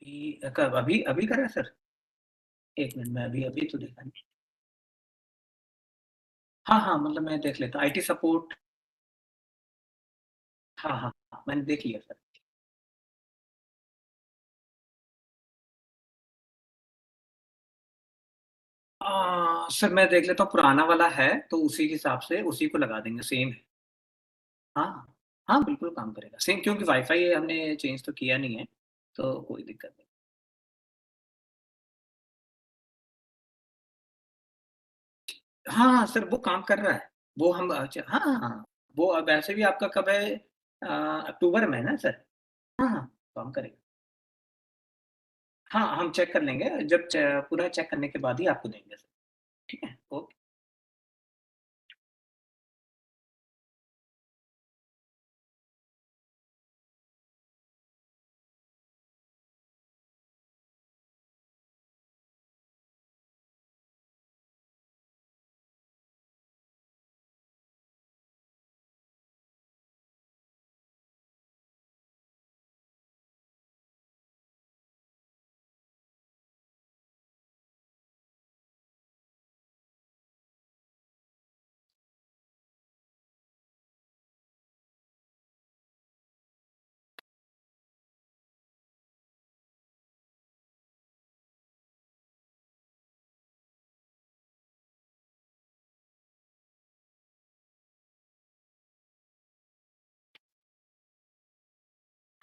कब अभी अभी करा सर? एक मिनट, मैं अभी अभी तो देखा नहीं। हाँ हाँ, मतलब मैं देख लेता, आईटी सपोर्ट। हाँ हाँ हाँ, मैंने देख लिया सर। सर मैं देख लेता हूँ, पुराना वाला है तो उसी के हिसाब से उसी को लगा देंगे, सेम है। हाँ हाँ, बिल्कुल काम करेगा सेम, क्योंकि वाईफाई हमने चेंज तो किया नहीं है, तो कोई दिक्कत नहीं। हाँ हाँ सर, वो काम कर रहा है। वो हम अच्छा, हाँ हाँ हाँ, वो अब वैसे भी आपका कब है? अक्टूबर में है ना सर? हाँ हाँ, काम करेगा। हाँ, हम चेक कर लेंगे, जब पूरा चेक करने के बाद ही आपको देंगे सर। ठीक है, okay.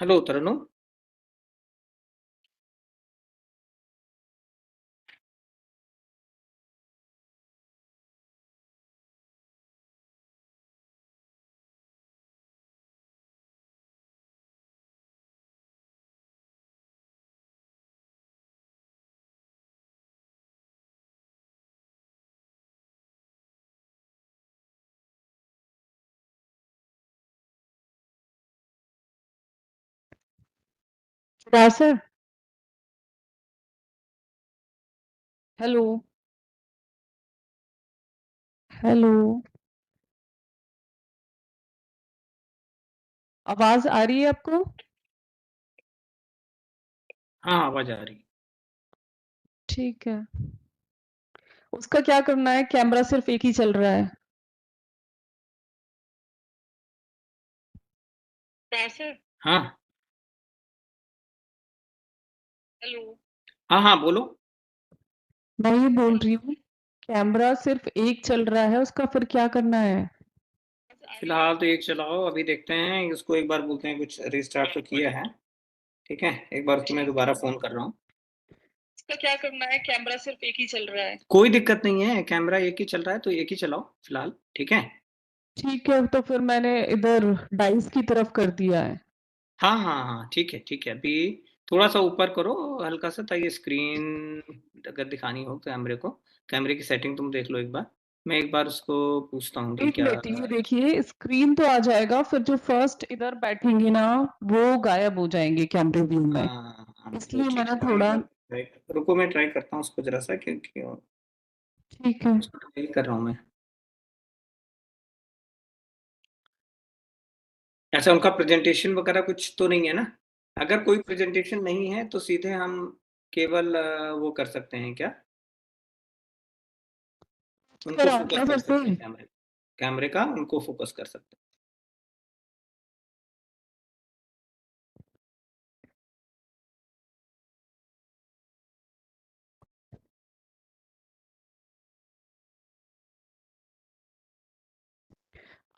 Hello Tarnu. Sir. Hello. Hello. आवाज आ रही है आपको? हाँ, आवाज आ रही। ठीक है। उसका क्या करना है? कैमरा सिर्फ एक ही चल रहा है। सर। हाँ हेलो। हाँ हाँ, बोलो। मैं ये बोल रही हूँ, कैमरा सिर्फ एक चल रहा है, उसका फिर क्या करना है? फिलहाल तो एक चलाओ, अभी देखते हैं इसको, एक बार बोलते हैं, कुछ रिस्टार्ट तो किया है। ठीक है, एक बार उसको मैं दोबारा फोन कर रहा हूँ। इसका क्या करना है? कैमरा सिर्फ एक ही चल रहा है। कोई दिक्कत नहीं है, कैमरा एक ही चल रहा है तो एक ही चलाओ फिलहाल। ठीक है। ठीक है, तो फिर मैंने इधर डाइस की तरफ कर दिया है। हाँ हाँ हाँ, ठीक है ठीक है, अभी थोड़ा सा ऊपर करो हल्का सा, ताकि स्क्रीन अगर दिखानी हो कैमरे को, कैमरे की सेटिंग तुम देख लो एक बार। मैं एक बार उसको पूछता हूँ कि एक क्या। मिनट, ये देखिए स्क्रीन तो आ जाएगा, फिर जो फर्स्ट इधर बैठेंगे ना, वो गायब हो जाएंगे कैमरे व्यू में। हाँ तो इसलिए ठीक मैंने है, मैं एक थोड़ा। बार रुको, मैं ट्राई करता हूँ उसको जरा सा, क्योंकि ठीक है। उसको ट्राई कर रहा हूँ मैं। अच्छा, उनका प्रेजेंटेशन वगैरह कुछ तो नहीं है ना? अगर कोई प्रेजेंटेशन नहीं है तो सीधे हम केवल वो कर सकते हैं क्या, उनको कराओ फोकस क्या कर फिर से? सकते हैं, कैमरे कैमरे का उनको फोकस कर सकते हैं।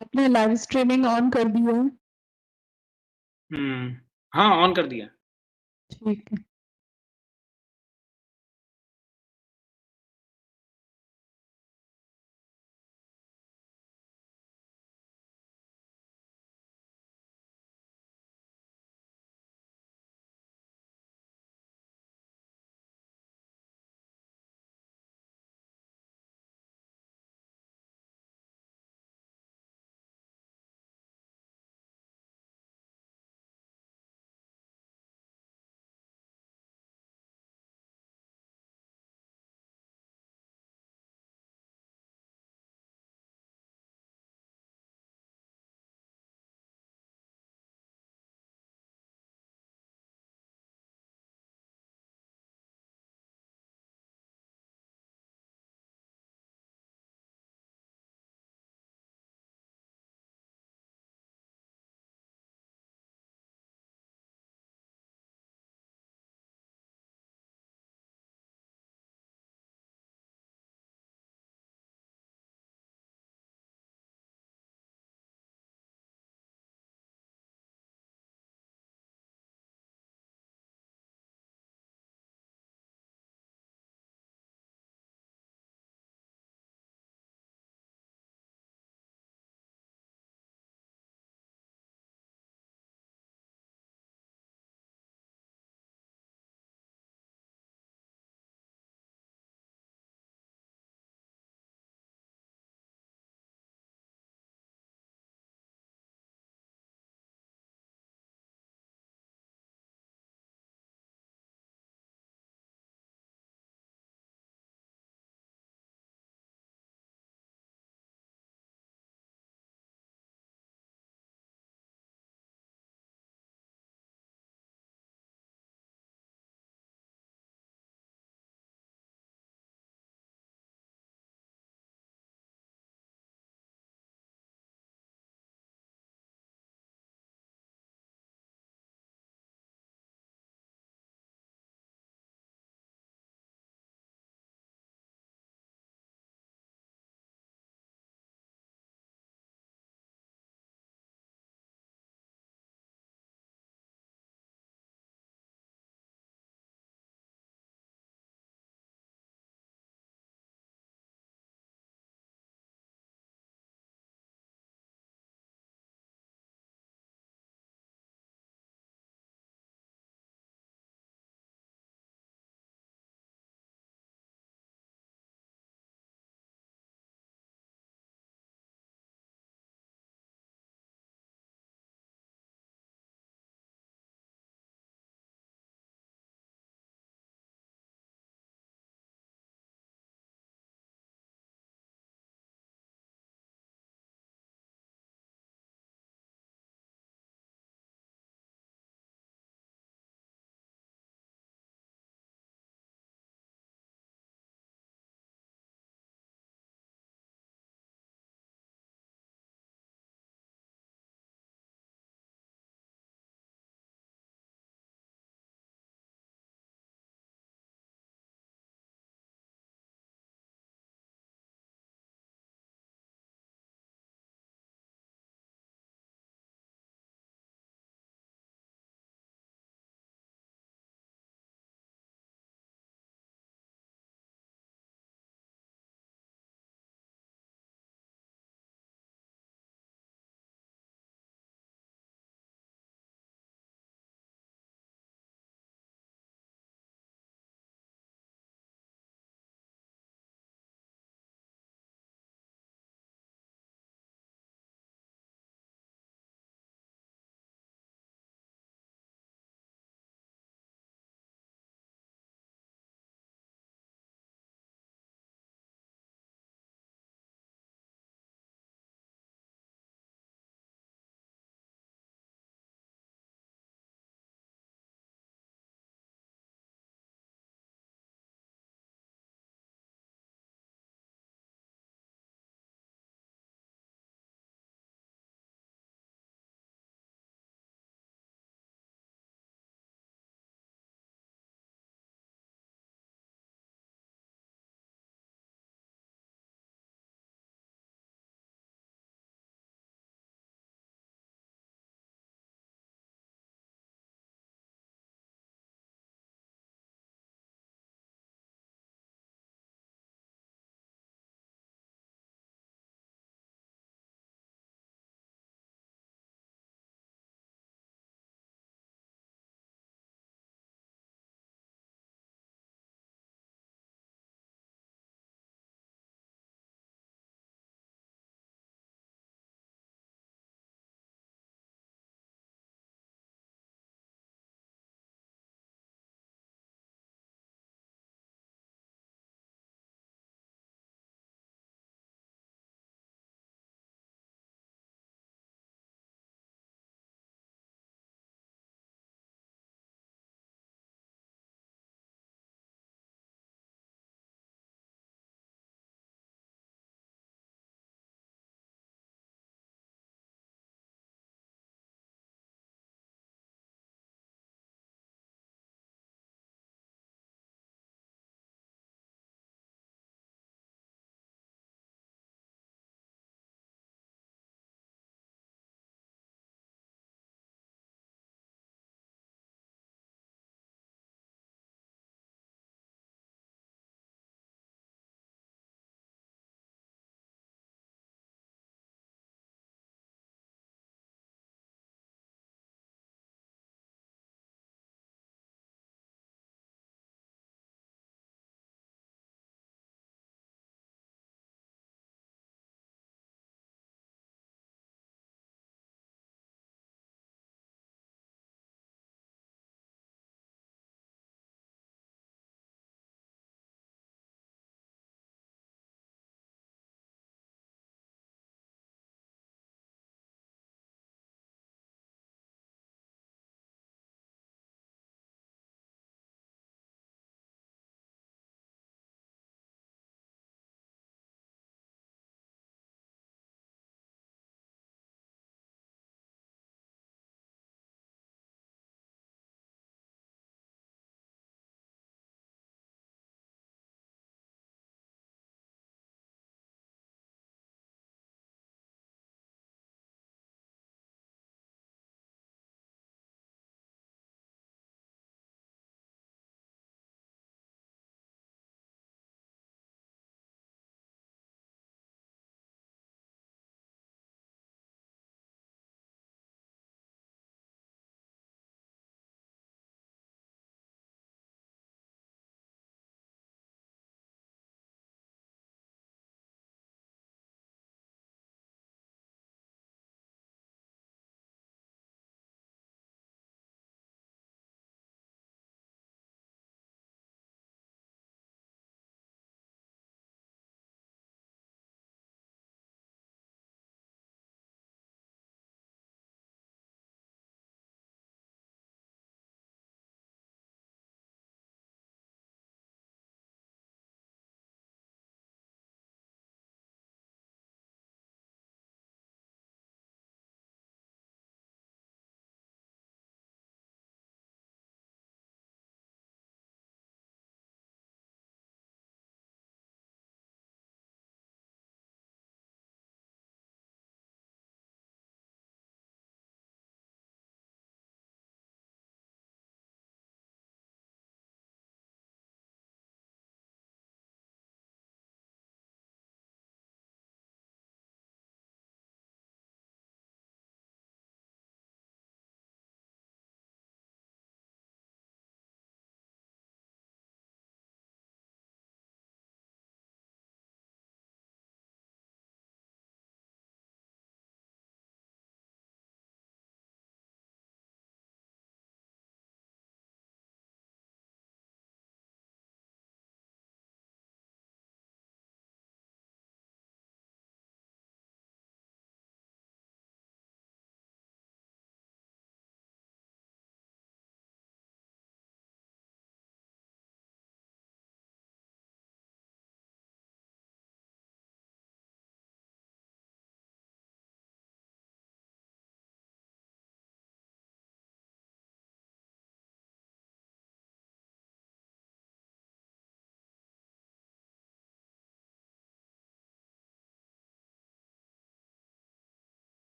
आपने लाइव स्ट्रीमिंग ऑन कर दी है? हम्म, हाँ ऑन कर दिया। ठीक है।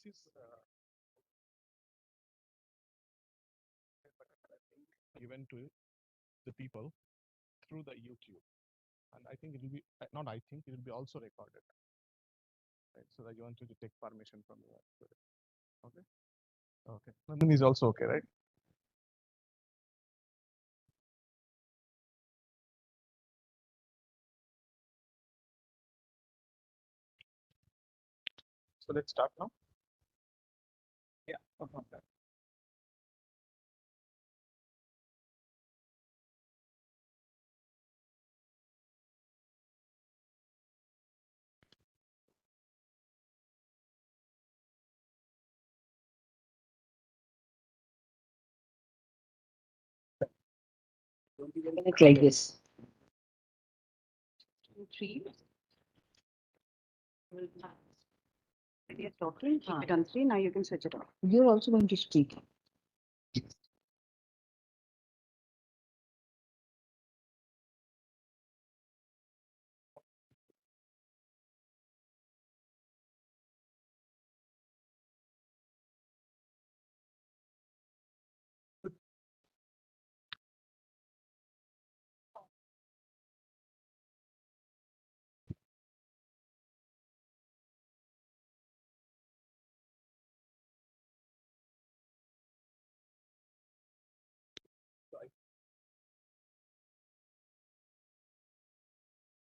is given to the people through the YouTube, and I think it will be not. I think it will be also recorded, right? So that you want to take permission from you. Okay. Okay. Nandan is also okay, right? So let's start now. Yeah. Okay. It's like this. 2, 3. You're talking. Keep it on 3. Now you can switch it off. You're also going to speak.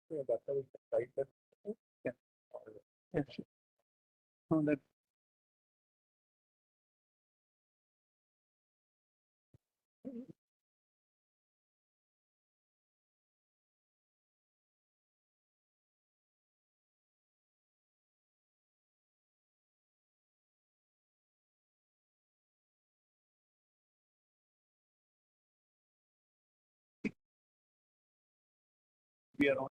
Yeah, that's how we can write that. Yeah. Yeah, sure. No, that we are on.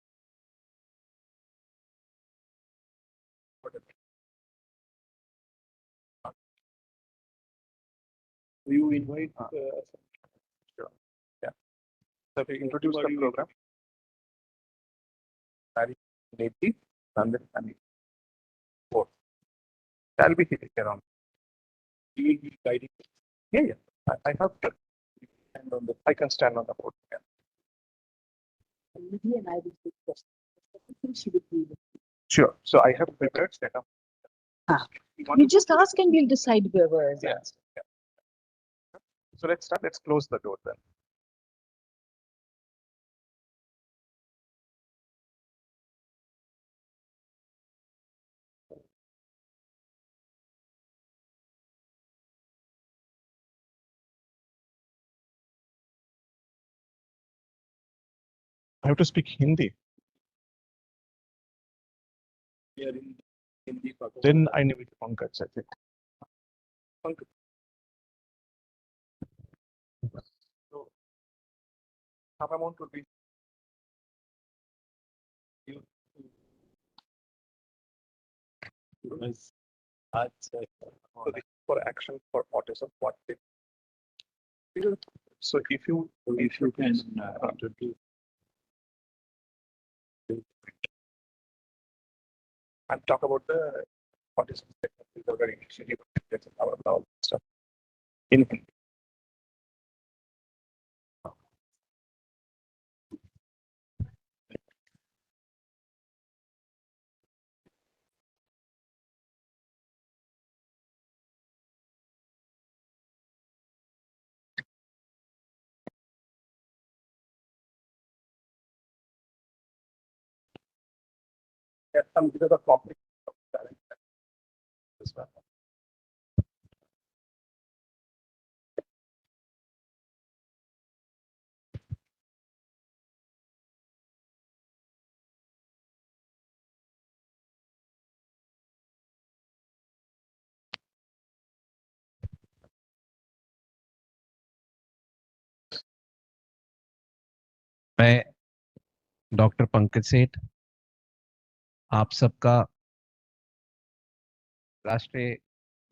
You invite. Sure. Yeah. So if you introduce the program, Harry, Neti, Nandan, and four. I'll be here on. You will be guiding. Yeah, yeah. I have to stand on the. I can stand on the board. Yeah. He and I will discuss. She will be. Sure. So I have prepared set up. Ah. want You to- just ask and we'll decide whoever is Yeah. asked. Yeah. So let's start. Let's close the door then. I have to speak Hindi. Yeah, in Hindi. Then I need Pankaj, I think. Pankaj. So, half amount would be you. Yes. So this is for action for autism. What they do. So if you can introduce and talk about the autism spectrum disorder initiative, that's our stuff in Hindi. Yeah, some because of conflict of talent as well. मैं doctor Pankaj सेठ आप सबका राष्ट्रीय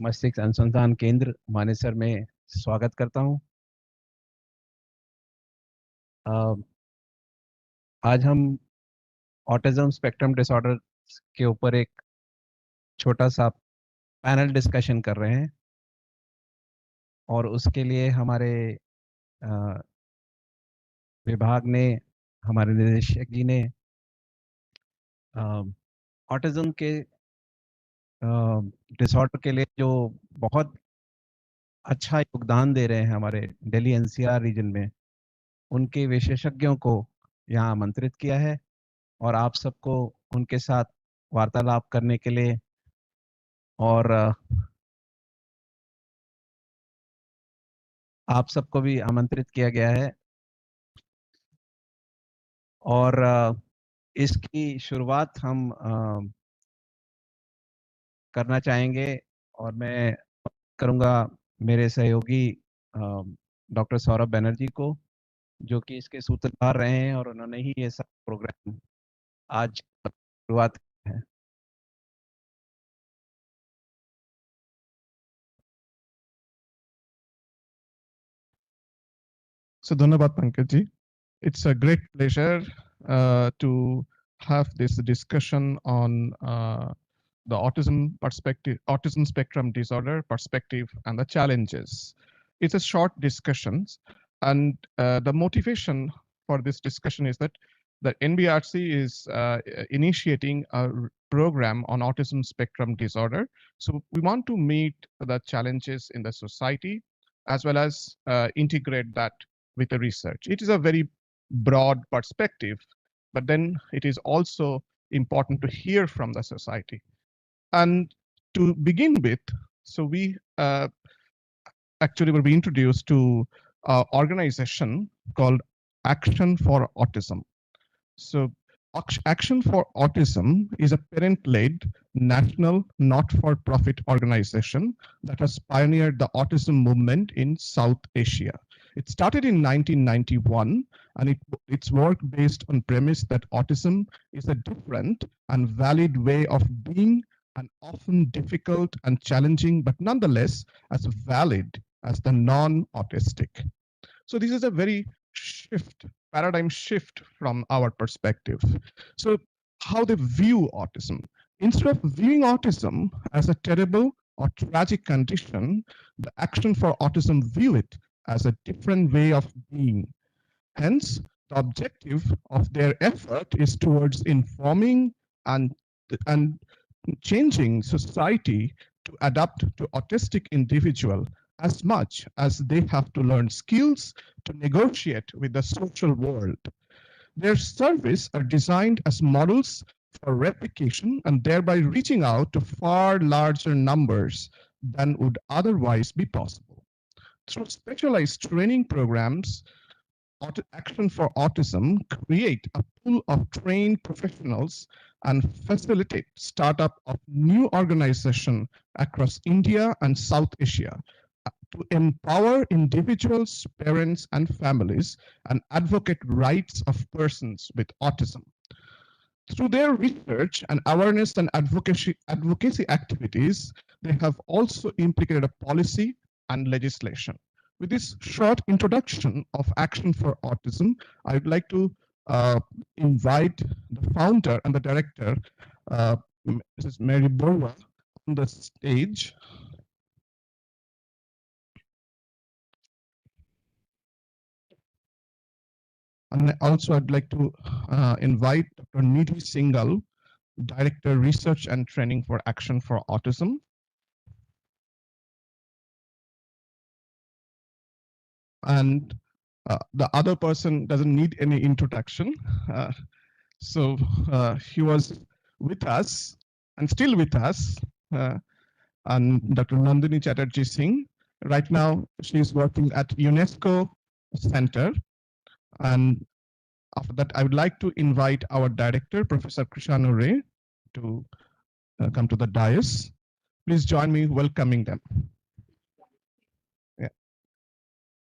मस्तिष्क अनुसंधान केंद्र मानेसर में स्वागत करता हूं। आज हम ऑटिज्म स्पेक्ट्रम डिसऑर्डर के ऊपर एक छोटा सा पैनल डिस्कशन कर रहे हैं और उसके लिए हमारे विभाग ने, हमारे निदेशक जी ने ऑटिज्म के डिसऑर्डर के लिए जो बहुत अच्छा योगदान दे रहे हैं हमारे दिल्ली एनसीआर रीजन में, उनके विशेषज्ञों को यहाँ आमंत्रित किया है और आप सबको उनके साथ वार्तालाप करने के लिए और आप सबको भी आमंत्रित किया गया है। और इसकी शुरुआत हम करना चाहेंगे और मैं करूंगा मेरे सहयोगी डॉक्टर सौरभ बनर्जी को, जो कि इसके सूत्रधार रहे हैं और उन्होंने ही ये सब प्रोग्राम आज शुरुआत की है। So, Dhanyavad Pankaj ji. It's a great pleasure to have this discussion on the autism perspective, autism spectrum disorder perspective, and the challenges. It's a short discussion, and the motivation for this discussion is that the NBRC is initiating a program on autism spectrum disorder. So we want to meet the challenges in the society as well as integrate that with the research. It is a very broad perspective, but then it is also important to hear from the society. And to begin with, so we actually will be introduced to an organization called Action for Autism. So Action for Autism is a parent-led national not-for-profit organization that has pioneered the autism movement in South Asia. It started in 1991, and its work based on premise that autism is a different and valid way of being, and often difficult and challenging, but nonetheless as valid as the non-autistic. So this is a very paradigm shift from our perspective. So how they view autism. Instead of viewing autism as a terrible or tragic condition, the Action for Autism view it as a different way of being. Hence, the objective of their effort is towards informing and changing society to adapt to autistic individual as much as they have to learn skills to negotiate with the social world. Their service are designed as models for replication and thereby reaching out to far larger numbers than would otherwise be possible. Through specialized training programs, Action for Autism create a pool of trained professionals and facilitate startup of new organization across India and South Asia to empower individuals, parents, and families and advocate rights of persons with autism. Through their research and awareness and advocacy activities, they have also implicated a policy and legislation. With this short introduction of Action for Autism, I would like to invite the founder and the director, Mrs. Mary Borwa, on the stage. And also I'd like to invite Dr. Nidhi Singhal, Director, Research and Training for Action for Autism. And the other person doesn't need any introduction. So he was with us and still with us, and Dr. Nandini Chatterjee Singh. Right now, she is working at UNESCO Center. And after that, I would like to invite our director, Professor Krishanu Ray, to come to the dais. Please join me welcoming them. Yeah.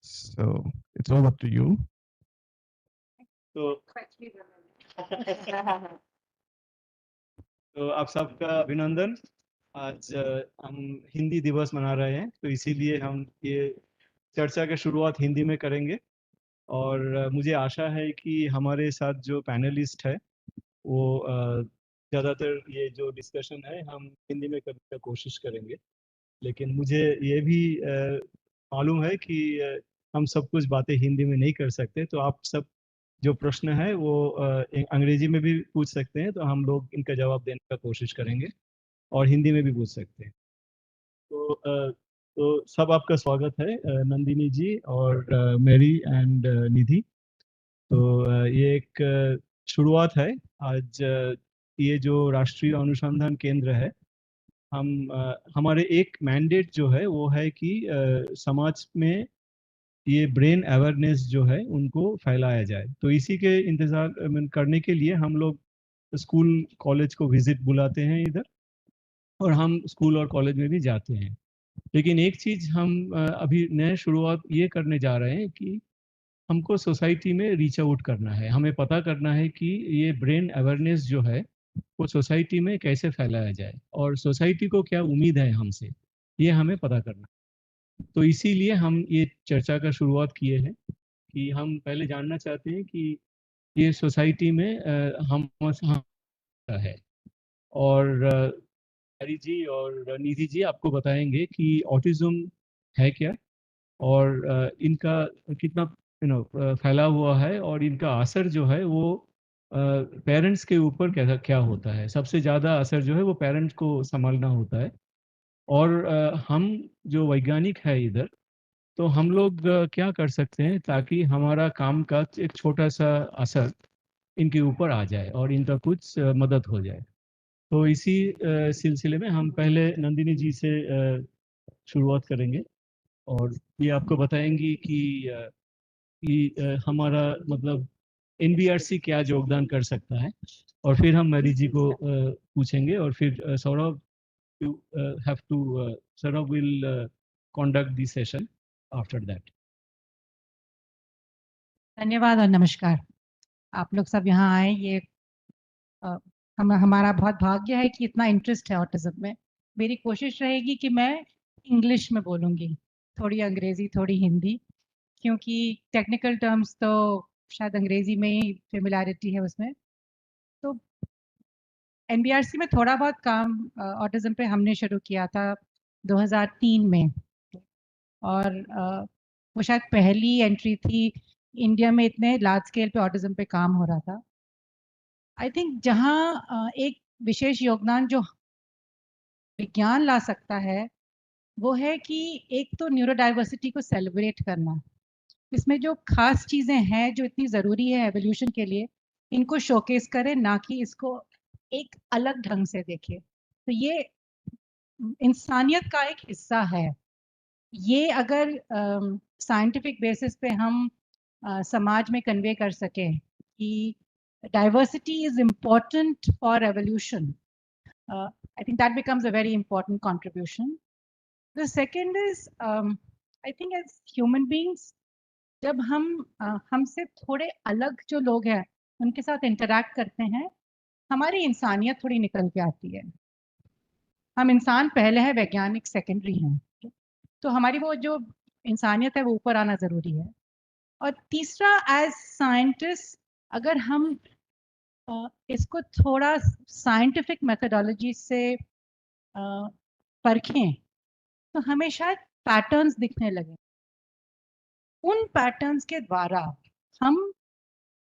So it's over to you. तो तो आप सबका अभिनंदन। आज हम हिंदी दिवस मना रहे हैं, तो इसीलिए हम ये चर्चा की शुरुआत हिंदी में करेंगे। और मुझे आशा है कि हमारे साथ जो पैनलिस्ट है वो ज़्यादातर ये जो डिस्कशन है हम हिंदी में करने का कोशिश करेंगे, लेकिन मुझे ये भी मालूम है कि हम सब कुछ बातें हिंदी में नहीं कर सकते, तो आप सब जो प्रश्न है वो अंग्रेजी में भी पूछ सकते हैं, तो हम लोग इनका जवाब देने का कोशिश करेंगे और हिंदी में भी पूछ सकते हैं। तो सब आपका स्वागत है, नंदिनी जी और मैरी एंड निधि। तो ये एक शुरुआत है आज। ये जो राष्ट्रीय अनुसंधान केंद्र है, हमारे एक मैंडेट जो है वो है कि समाज में ये ब्रेन अवेयरनेस जो है उनको फैलाया जाए। तो इसी के इंतजार करने के लिए हम लोग स्कूल कॉलेज को विजिट बुलाते हैं इधर, और हम स्कूल और कॉलेज में भी जाते हैं। लेकिन एक चीज हम अभी नए शुरुआत ये करने जा रहे हैं कि हमको सोसाइटी में रीच आउट करना है। हमें पता करना है कि ये ब्रेन अवेयरनेस जो है वो सोसाइटी में कैसे फैलाया जाए और सोसाइटी को क्या उम्मीद है हमसे, ये हमें पता करना है। तो इसीलिए हम ये चर्चा का शुरुआत किए हैं कि हम पहले जानना चाहते हैं कि ये सोसाइटी में हम है। और हरी जी और निधि जी आपको बताएंगे कि ऑटिज्म है क्या, और इनका कितना फैला हुआ है, और इनका असर जो है वो पेरेंट्स के ऊपर कैसा क्या होता है। सबसे ज़्यादा असर जो है वो पेरेंट्स को संभालना होता है। और हम जो वैज्ञानिक है इधर, तो हम लोग क्या कर सकते हैं ताकि हमारा काम का एक छोटा सा असर इनके ऊपर आ जाए और इनका कुछ मदद हो जाए। तो इसी सिलसिले में हम पहले नंदिनी जी से शुरुआत करेंगे, और ये आपको बताएंगी कि हमारा मतलब एनबीआरसी क्या योगदान कर सकता है। और फिर हम मैरी जी को पूछेंगे, और फिर Saurabh have to Saurabh will conduct the session after that. धन्यवाद और नमस्कार। आप लोग सब यहाँ आए, ये हमारा बहुत भाग्य है कि इतना इंटरेस्ट है ऑटिज्म में। मेरी कोशिश रहेगी कि मैं इंग्लिश में बोलूँगी, थोड़ी अंग्रेज़ी थोड़ी हिंदी, क्योंकि टेक्निकल टर्म्स तो शायद अंग्रेज़ी में ही फेमिलियरिटी है उसमें। तो एनबीआरसी में थोड़ा बहुत काम ऑटिज्म पे हमने शुरू किया था 2003 में, और वो शायद पहली एंट्री थी इंडिया में इतने लार्ज स्केल पे ऑटिज्म पे काम हो रहा था। आई थिंक जहाँ एक विशेष योगदान जो विज्ञान ला सकता है वो है कि एक तो न्यूरोडाइवर्सिटी को सेलिब्रेट करना, इसमें जो खास चीज़ें हैं जो इतनी ज़रूरी है एवोल्यूशन के लिए, इनको शोकेस करें, ना कि इसको एक अलग ढंग से देखें। तो ये इंसानियत का एक हिस्सा है। ये अगर साइंटिफिक बेसिस पे हम समाज में कन्वे कर सकें कि diversity is important for evolution, I think that becomes a very important contribution. The second is, I think as human beings, जब हम हमसे थोड़े अलग जो लोग हैं उनके साथ इंटरैक्ट करते हैं, हमारी इंसानियत थोड़ी निकल के आती है। हम इंसान पहले है, वैज्ञानिक सेकेंडरी हैं। तो हमारी वो जो इंसानियत है वो ऊपर आना ज़रूरी है। और तीसरा, एज साइंटिस्ट अगर हम इसको थोड़ा साइंटिफिक मेथोडोलॉजी से परखें तो हमें शायद पैटर्न्स दिखने लगे। उन पैटर्न्स के द्वारा हम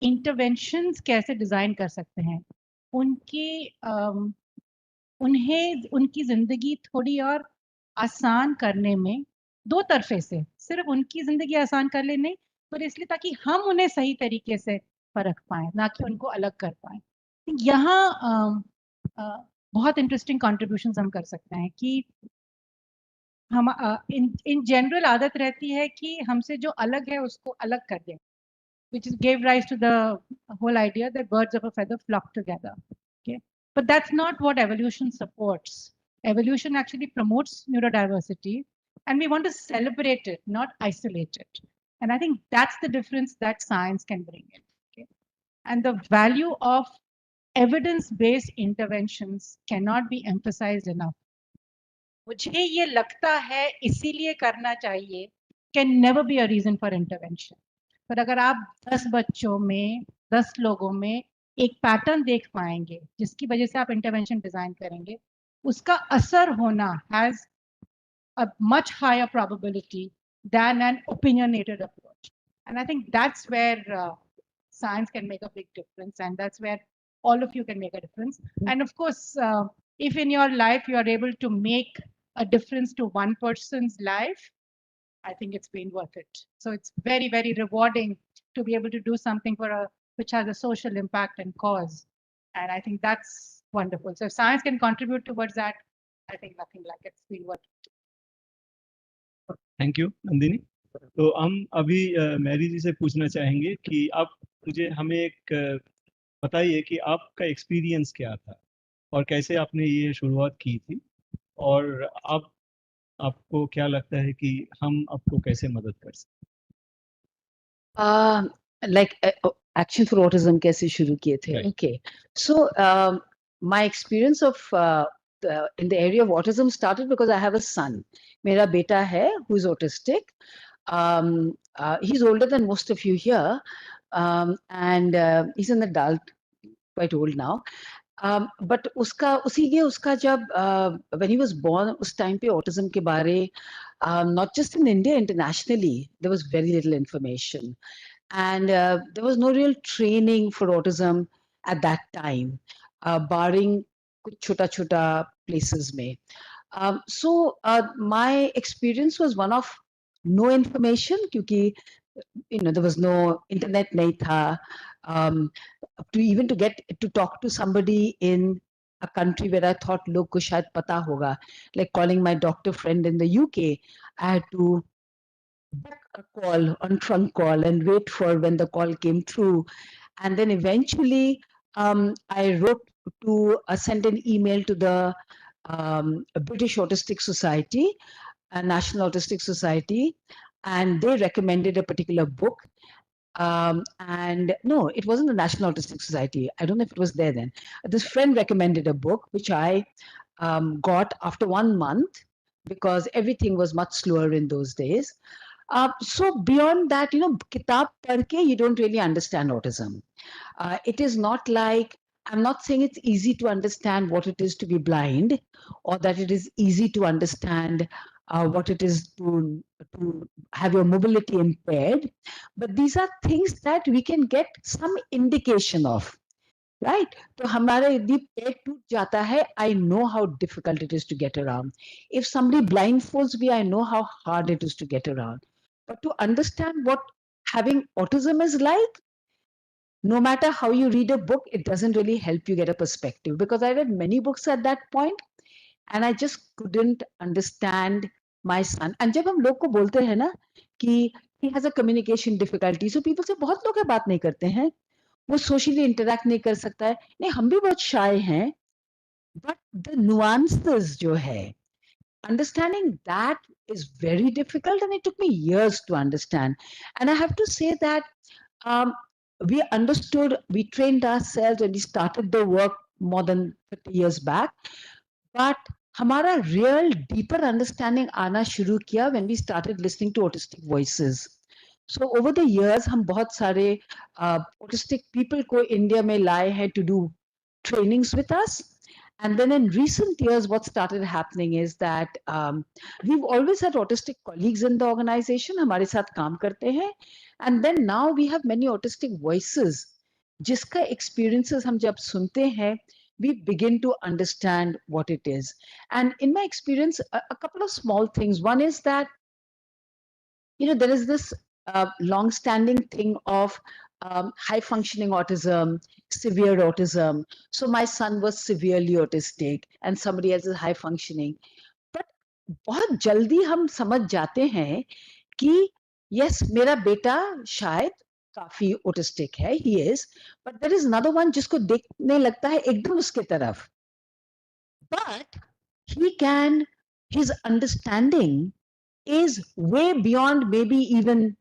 इंटरवेंशंस कैसे डिज़ाइन कर सकते हैं, उन्हें उनकी ज़िंदगी थोड़ी और आसान करने में, दो तरफे से, सिर्फ उनकी ज़िंदगी आसान कर ले नहीं, पर इसलिए ताकि हम उन्हें सही तरीके से परख पाएँ, ना कि उनको अलग कर पाएँ। यहाँ बहुत इंटरेस्टिंग कॉन्ट्रीब्यूशंस हम कर सकते हैं कि हम इन जनरल आदत रहती है कि हमसे जो अलग है उसको अलग कर दें, which is gave rise to the whole idea that birds of a feather flock together. Okay, but that's not what evolution supports. Evolution actually promotes neurodiversity, and we want to celebrate it, not isolate it. And I think that's the difference that science can bring in. Okay, and the value of evidence-based interventions cannot be emphasized enough. मुझे ये लगता है इसीलिए करना चाहिए, can never be a reason for intervention. पर अगर आप 10 बच्चों में 10 लोगों में एक पैटर्न देख पाएंगे जिसकी वजह से आप इंटरवेंशन डिजाइन करेंगे, उसका असर होना has a much higher probability than an opinionated approach. And I think that's where science can make a big difference, and that's where all of you can make a difference. And of course, if in your life you are able to make a difference to one person's life, I think it's been worth it. So it's very, very rewarding to be able to do something which has a social impact and cause. And I think that's wonderful. So if science can contribute towards that, I think nothing like it's been worth it. Thank you Nandini. तो हम अभी Mary जी से पूछना चाहेंगे कि आप मुझे हमें एक बताइए कि आपका एक्सपीरियंस क्या था और कैसे आपने ये शुरुआत की थी, और आप आपको क्या लगता है कि हम आपको कैसे मदद कर सकते Like Action for Autism कैसे शुरू किए थे? Right. Okay, so my experience of in the area of autism started because I have a son. मेरा बेटा है who is autistic. He's older than most of you here, and he's an adult, quite old now. But उसका जब when he was born, उस time पे autism के बारे not just in India, internationally, there was very little information. And there was no real training for autism at that time, barring कुछ छोटा-छोटा places में. So my experience was one of no information, क्योंकि there was no internet, नहीं था. To get to talk to somebody in a country where I thought लोग को शायद पता होगा, like calling my doctor friend in the UK, I had to book a call on trunk call and wait for when the call came through. And then eventually I wrote to send an email to the British Autistic Society, National Autistic Society, and they recommended a particular book. And no, it wasn't the National Autistic Society. I don't know if it was there then. This friend recommended a book, which I got after 1 month, because everything was much slower in those days. So beyond that, kitab padh ke, you don't really understand autism. It is not like, I'm not saying it's easy to understand what it is to be blind, or that it is easy to understand what it is to have your mobility impaired. But these are things that we can get some indication of. Right? तो हमारा यदि पैर टूट जाता है, I know how difficult it is to get around. If somebody blindfolds me, I know how hard it is to get around. But to understand what having autism is like, no matter how you read a book, it doesn't really help you get a perspective, because I read many books at that point and I just couldn't understand my son. And जब हम लोग को बोलते हैं ना कि he has a communication difficulty, so people say बहुत लोग बात नहीं करते हैं, वो socially interact नहीं कर सकता है, नहीं हम भी बहुत shy हैं, but the nuances जो है, understanding that is very difficult, and it took me years to understand. And I have to say that we understood, we trained ourselves when we started the work more than 30 years back, but हमारा real deeper understanding आना शुरू किया when we started listening to autistic voices. So over the years हम बहुत सारे autistic people को India में लाए हैं to do trainings with us. And then in recent years, what started happening is that we've always had autistic colleagues in the organization, हमारे साथ काम करते हैं. And then now we have many autistic voices, जिसका experiences हम जब सुनते हैं, we begin to understand what it is. And in my experience, a couple of small things. One is that, there is this long-standing thing of high-functioning autism, severe autism. So my son was severely autistic and somebody else is high-functioning. But बहुत जल्दी हम समझ जाते हैं कि yes, मेरा बेटा शायद काफी autistic है, he is, but there is another one जिसको देखने लगता है एकदम उसके तरफ. But his understanding is way beyond maybe even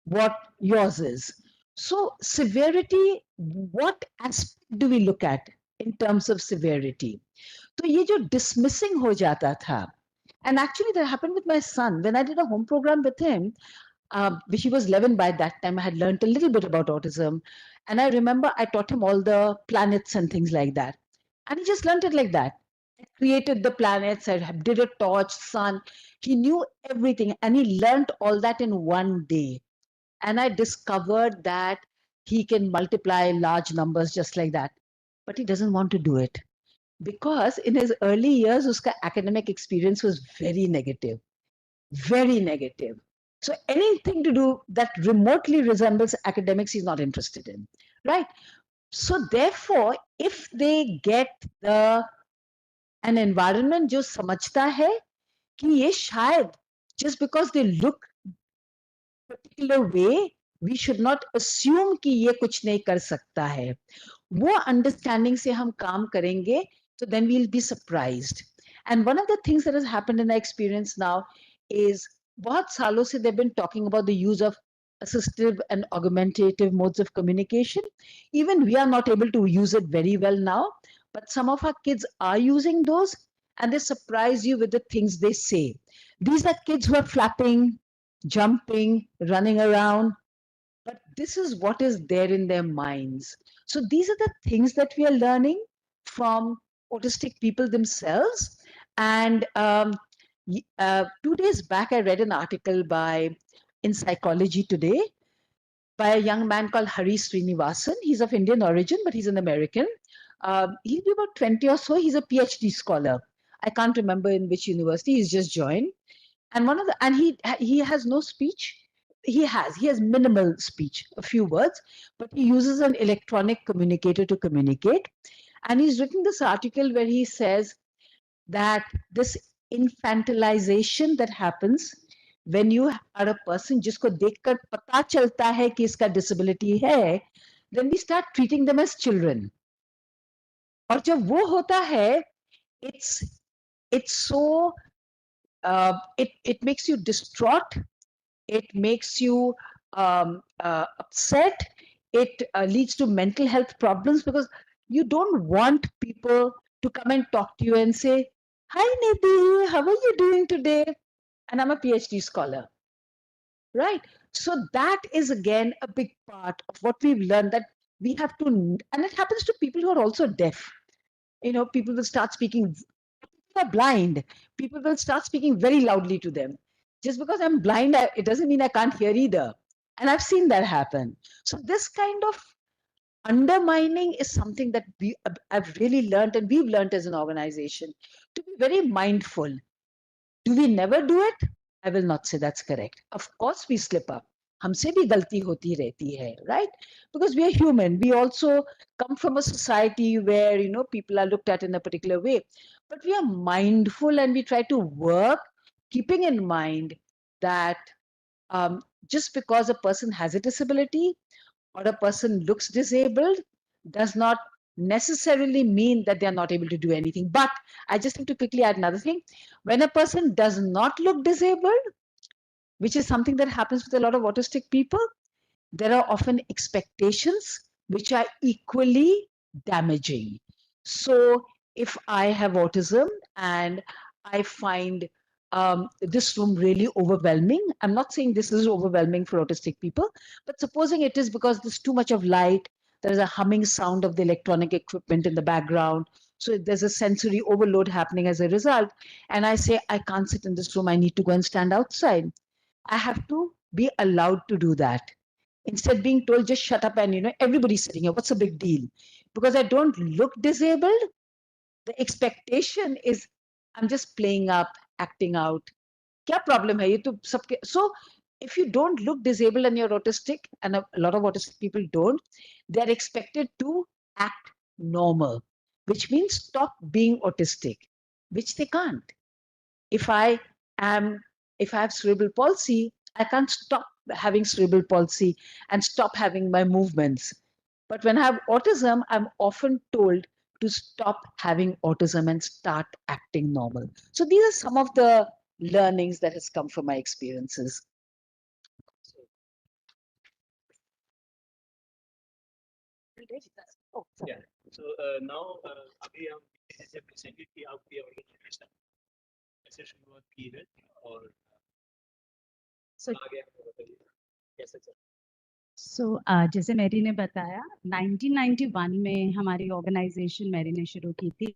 what yours is. So severity, what aspect do we look at in terms of severity? तो ये जो dismissing हो जाता था, and actually that happened with my son. When I did a home program with him, He was 11 by that time. I had learned a little bit about autism. And I remember I taught him all the planets and things like that. And he just learned it like that. I created the planets, I did a torch, sun. He knew everything. And he learned all that in one day. And I discovered that he can multiply large numbers just like that. But he doesn't want to do it. Because in his early years, his academic experience was very negative. Very negative. So anything to do that remotely resembles academics, he's not interested in, right? So therefore, if they get an environment जो समझता है कि ये शायद just because they look particular way, we should not assume कि ये कुछ नहीं कर सकता है. वो understanding से हम काम करेंगे, so then we'll be surprised. And one of the things that has happened in our experience now is बहुत सालों से they've been talking about the use of assistive and augmentative modes of communication. Even we are not able to use it very well now, but some of our kids are using those and they surprise you with the things they say. These are kids who are flapping, jumping, running around, but this is what is there in their minds. So these are the things that we are learning from autistic people themselves. And 2 days back, I read an article in Psychology Today by a young man called Hari Srinivasan. He's of Indian origin, but he's an American. He'll be about 20 or so. He's a PhD scholar. I can't remember in which university. He's just joined. And he has no speech. He has minimal speech, a few words, but he uses an electronic communicator to communicate. And he's written this article where he says that this infantilization that happens when you are a person जिसको देखकर पता चलता है कि इसका disability है, then we start treating them as children. और जब वो होता है, it's so it makes you distraught, it makes you upset, it leads to mental health problems because you don't want people to come and talk to you and say, "Hi Nidhi, how are you doing today?" And I'm a PhD scholar, right? So that is again a big part of what we've learned, that we have to, and it happens to people who are also deaf. People will start speaking, are blind, people will start speaking very loudly to them. Just because I'm blind, it doesn't mean I can't hear either. And I've seen that happen. So this kind of undermining is something that I've really learned, and we've learned as an organization to be very mindful. Do we never do it? I will not say that's correct. Of course we slip up. हमसे भी गलती होती रहती है, right? Because we are human. We also come from a society where, people are looked at in a particular way. But we are mindful and we try to work, keeping in mind that just because a person has a disability or a person looks disabled does not necessarily mean that they are not able to do anything. But I just have to quickly add another thing. When a person does not look disabled, which is something that happens with a lot of autistic people, there are often expectations which are equally damaging. So if I have autism and I find this room really overwhelming, I'm not saying this is overwhelming for autistic people, but supposing it is because there's too much of light, there's a humming sound of the electronic equipment in the background, so there's a sensory overload happening as a result, and I say, I can't sit in this room, I need to go and stand outside. I have to be allowed to do that. Instead being told, just shut up and, everybody's sitting here, what's the big deal? Because I don't look disabled, the expectation is I'm just playing up, acting out. क्या problem है? ये तो सबके. So if you don't look disabled and you're autistic, and a lot of autistic people don't, they're expected to act normal, which means stop being autistic, which they can't. If I have cerebral palsy, I can't stop having cerebral palsy and stop having my movements. But when I have autism, I'm often told to stop having autism and start acting normal. So these are some of the learnings that has come from my experiences. Yeah. So now अभी हम जैसे presented कि आपकी organisation कैसे शुरुआत की है और So आगे आप बताइए. कैसे चल जैसे मैरी ने बताया 1991 में हमारी ऑर्गेनाइजेशन मैरी ने शुरू की थी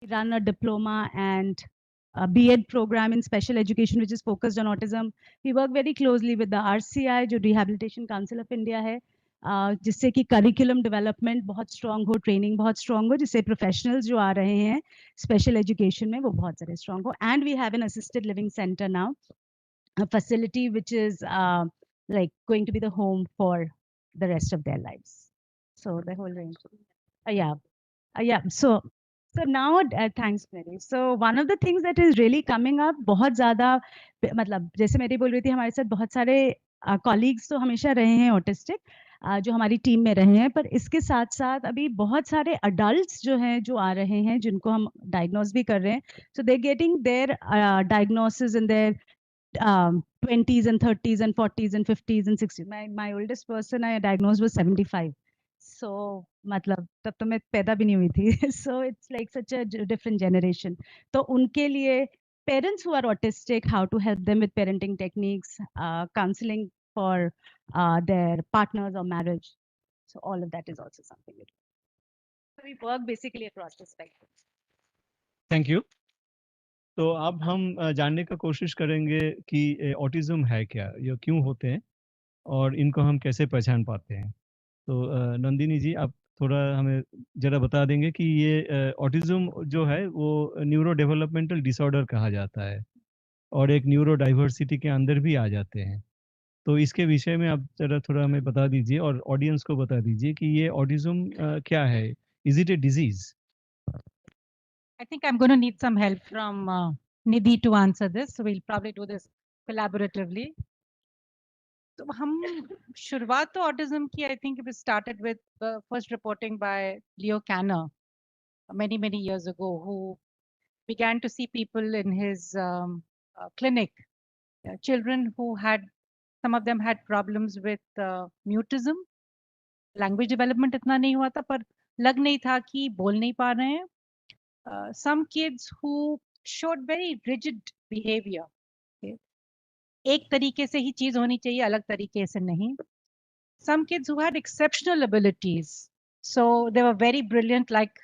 run a diploma and a B.Ed program in special education, which is focused on autism. We work very closely with the RCI, जो Rehabilitation Council of India है, जिससे कि curriculum development बहुत strong हो, training बहुत strong हो, जिससे professionals जो आ रहे हैं special education में वो बहुत सारे strong हो. And we have an assisted living center now, a facility which is like going to be the home for the rest of their lives. So the whole range. Yeah. Yeah. So now, thanks, Mary. So one of the things that is really coming up, बहुत ज़्यादा मतलब जैसे मेरी बोल रही थी, हमारे साथ बहुत सारे colleagues तो हमेशा रहे हैं autistic, जो हमारी टीम में रहे हैं, पर इसके साथ साथ अभी बहुत सारे adults जो हैं जो आ रहे हैं जिनको हम diagnose भी कर रहे हैं. So they're getting their diagnosis in their 20s and 30s and 40s and 50s and 60s. My oldest person I diagnosed was 75. So मतलब तब तो मैं पैदा भी नहीं हुई थी. So it's like such a different generation. तो उनके लिए parents who are autistic, how to help them with parenting techniques, counseling for their partners or marriage. So all of that is also something we do. So we work basically across the spectrum. Thank you. तो अब हम जानने का कोशिश करेंगे कि autism है क्या, ये क्यों होते हैं और इनको हम कैसे पहचान पाते हैं. तो नंदिनी जी, आप थोड़ा हमें जरा बता देंगे कि ये ऑटिज्म जो है वो न्यूरो डेवलपमेंटल डिसऑर्डर कहा जाता है और एक न्यूरो डाइवर्सिटी के अंदर भी आ जाते हैं. तो इसके विषय में आप जरा थोड़ा हमें बता दीजिए और ऑडियंस को बता दीजिए कि ये ऑटिज्म क्या है. Is it a disease? I think I'm going to need some help from Nidhi to answer this. So we'll probably do this collaboratively. तो हम शुरुआत तो autism की, I think it was started with the first reporting by Leo Kanner many years ago, who began to see people in his clinic, children who had, some of them had problems with mutism, language development इतना नहीं हुआ था, पर लग नहीं था कि बोल नहीं पा रहे हैं. Some kids who showed very rigid behavior. Okay? एक तरीके से ही चीज होनी चाहिए, अलग तरीके से नहीं. Some kids who had exceptional abilities. So they were very brilliant, like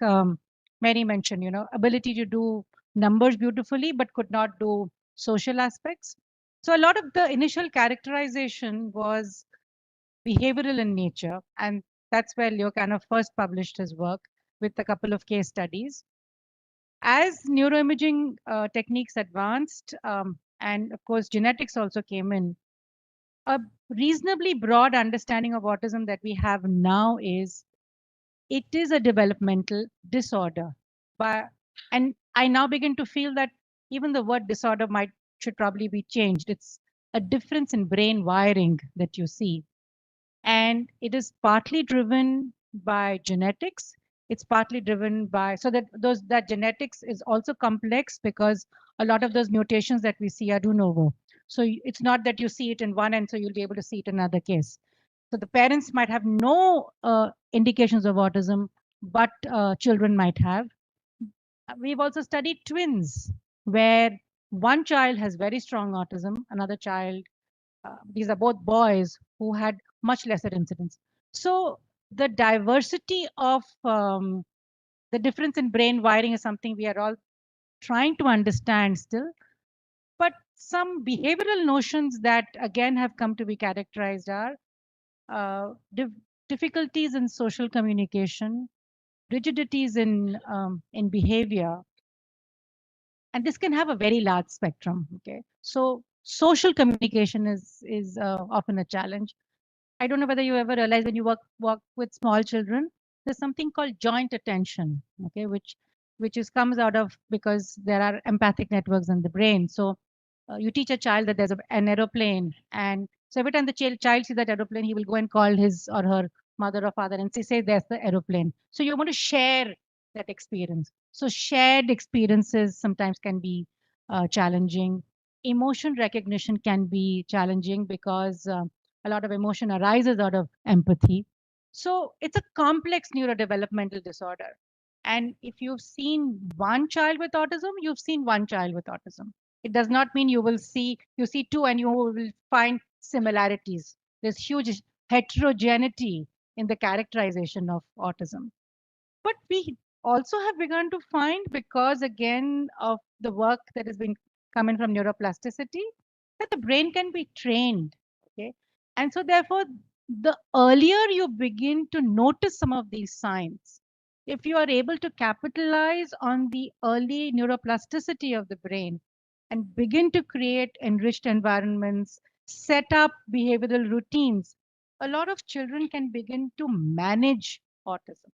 Mary mentioned, ability to do numbers beautifully, but could not do social aspects. So a lot of the initial characterization was behavioral in nature. And that's where Leo kind of first published his work with a couple of case studies. As neuroimaging techniques advanced, and of course genetics also came in, a reasonably broad understanding of autism that we have now is it is a developmental disorder. And I now begin to feel that even the word disorder should probably be changed. It's a difference in brain wiring that you see. And it is partly driven by genetics. It's partly driven by, so that genetics is also complex because a lot of those mutations that we see are de novo. So it's not that you see it in one and so you'll be able to see it in another case. So the parents might have no indications of autism, but children might have. We've also studied twins, where one child has very strong autism, another child, these are both boys who had much lesser incidence. So the diversity of the difference in brain wiring is something we are all trying to understand still. But some behavioral notions that again have come to be characterized are difficulties in social communication, rigidities in behavior, and this can have a very large spectrum. Okay, so social communication is often a challenge. I don't know whether you ever realize when you work with small children, there's something called joint attention, okay, which comes out of because there are empathic networks in the brain. So you teach a child that there's an aeroplane, and so every time the child sees that aeroplane, he will go and call his or her mother or father and say there's the aeroplane. So you want to share that experience. So shared experiences sometimes can be challenging. Emotion recognition can be challenging because a lot of emotion arises out of empathy. So it's a complex neurodevelopmental disorder. And if you've seen one child with autism, you've seen one child with autism. It does not mean you see two and you will find similarities. There's huge heterogeneity in the characterization of autism. But we also have begun to find, because again of the work that has been coming from neuroplasticity, that the brain can be trained. Okay. And so therefore, the earlier you begin to notice some of these signs, if you are able to capitalize on the early neuroplasticity of the brain and begin to create enriched environments, set up behavioral routines, a lot of children can begin to manage autism.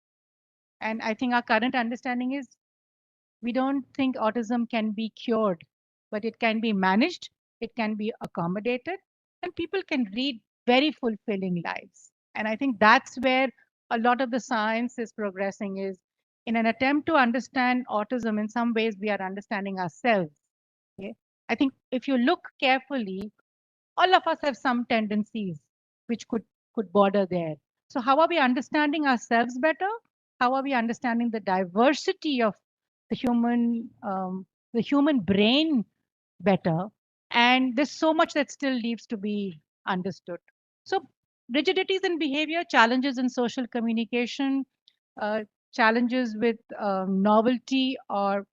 And I think our current understanding is we don't think autism can be cured, but it can be managed, it can be accommodated, and people can lead very fulfilling lives. And I think that's where a lot of the science is progressing, is in an attempt to understand autism, in some ways we are understanding ourselves. Okay? I think if you look carefully, all of us have some tendencies which could border there. So how are we understanding ourselves better? How are we understanding the diversity of the human brain better? And there's so much that still leaves to be understood. So rigidities in behavior, challenges in social communication, uh, challenges with novelty or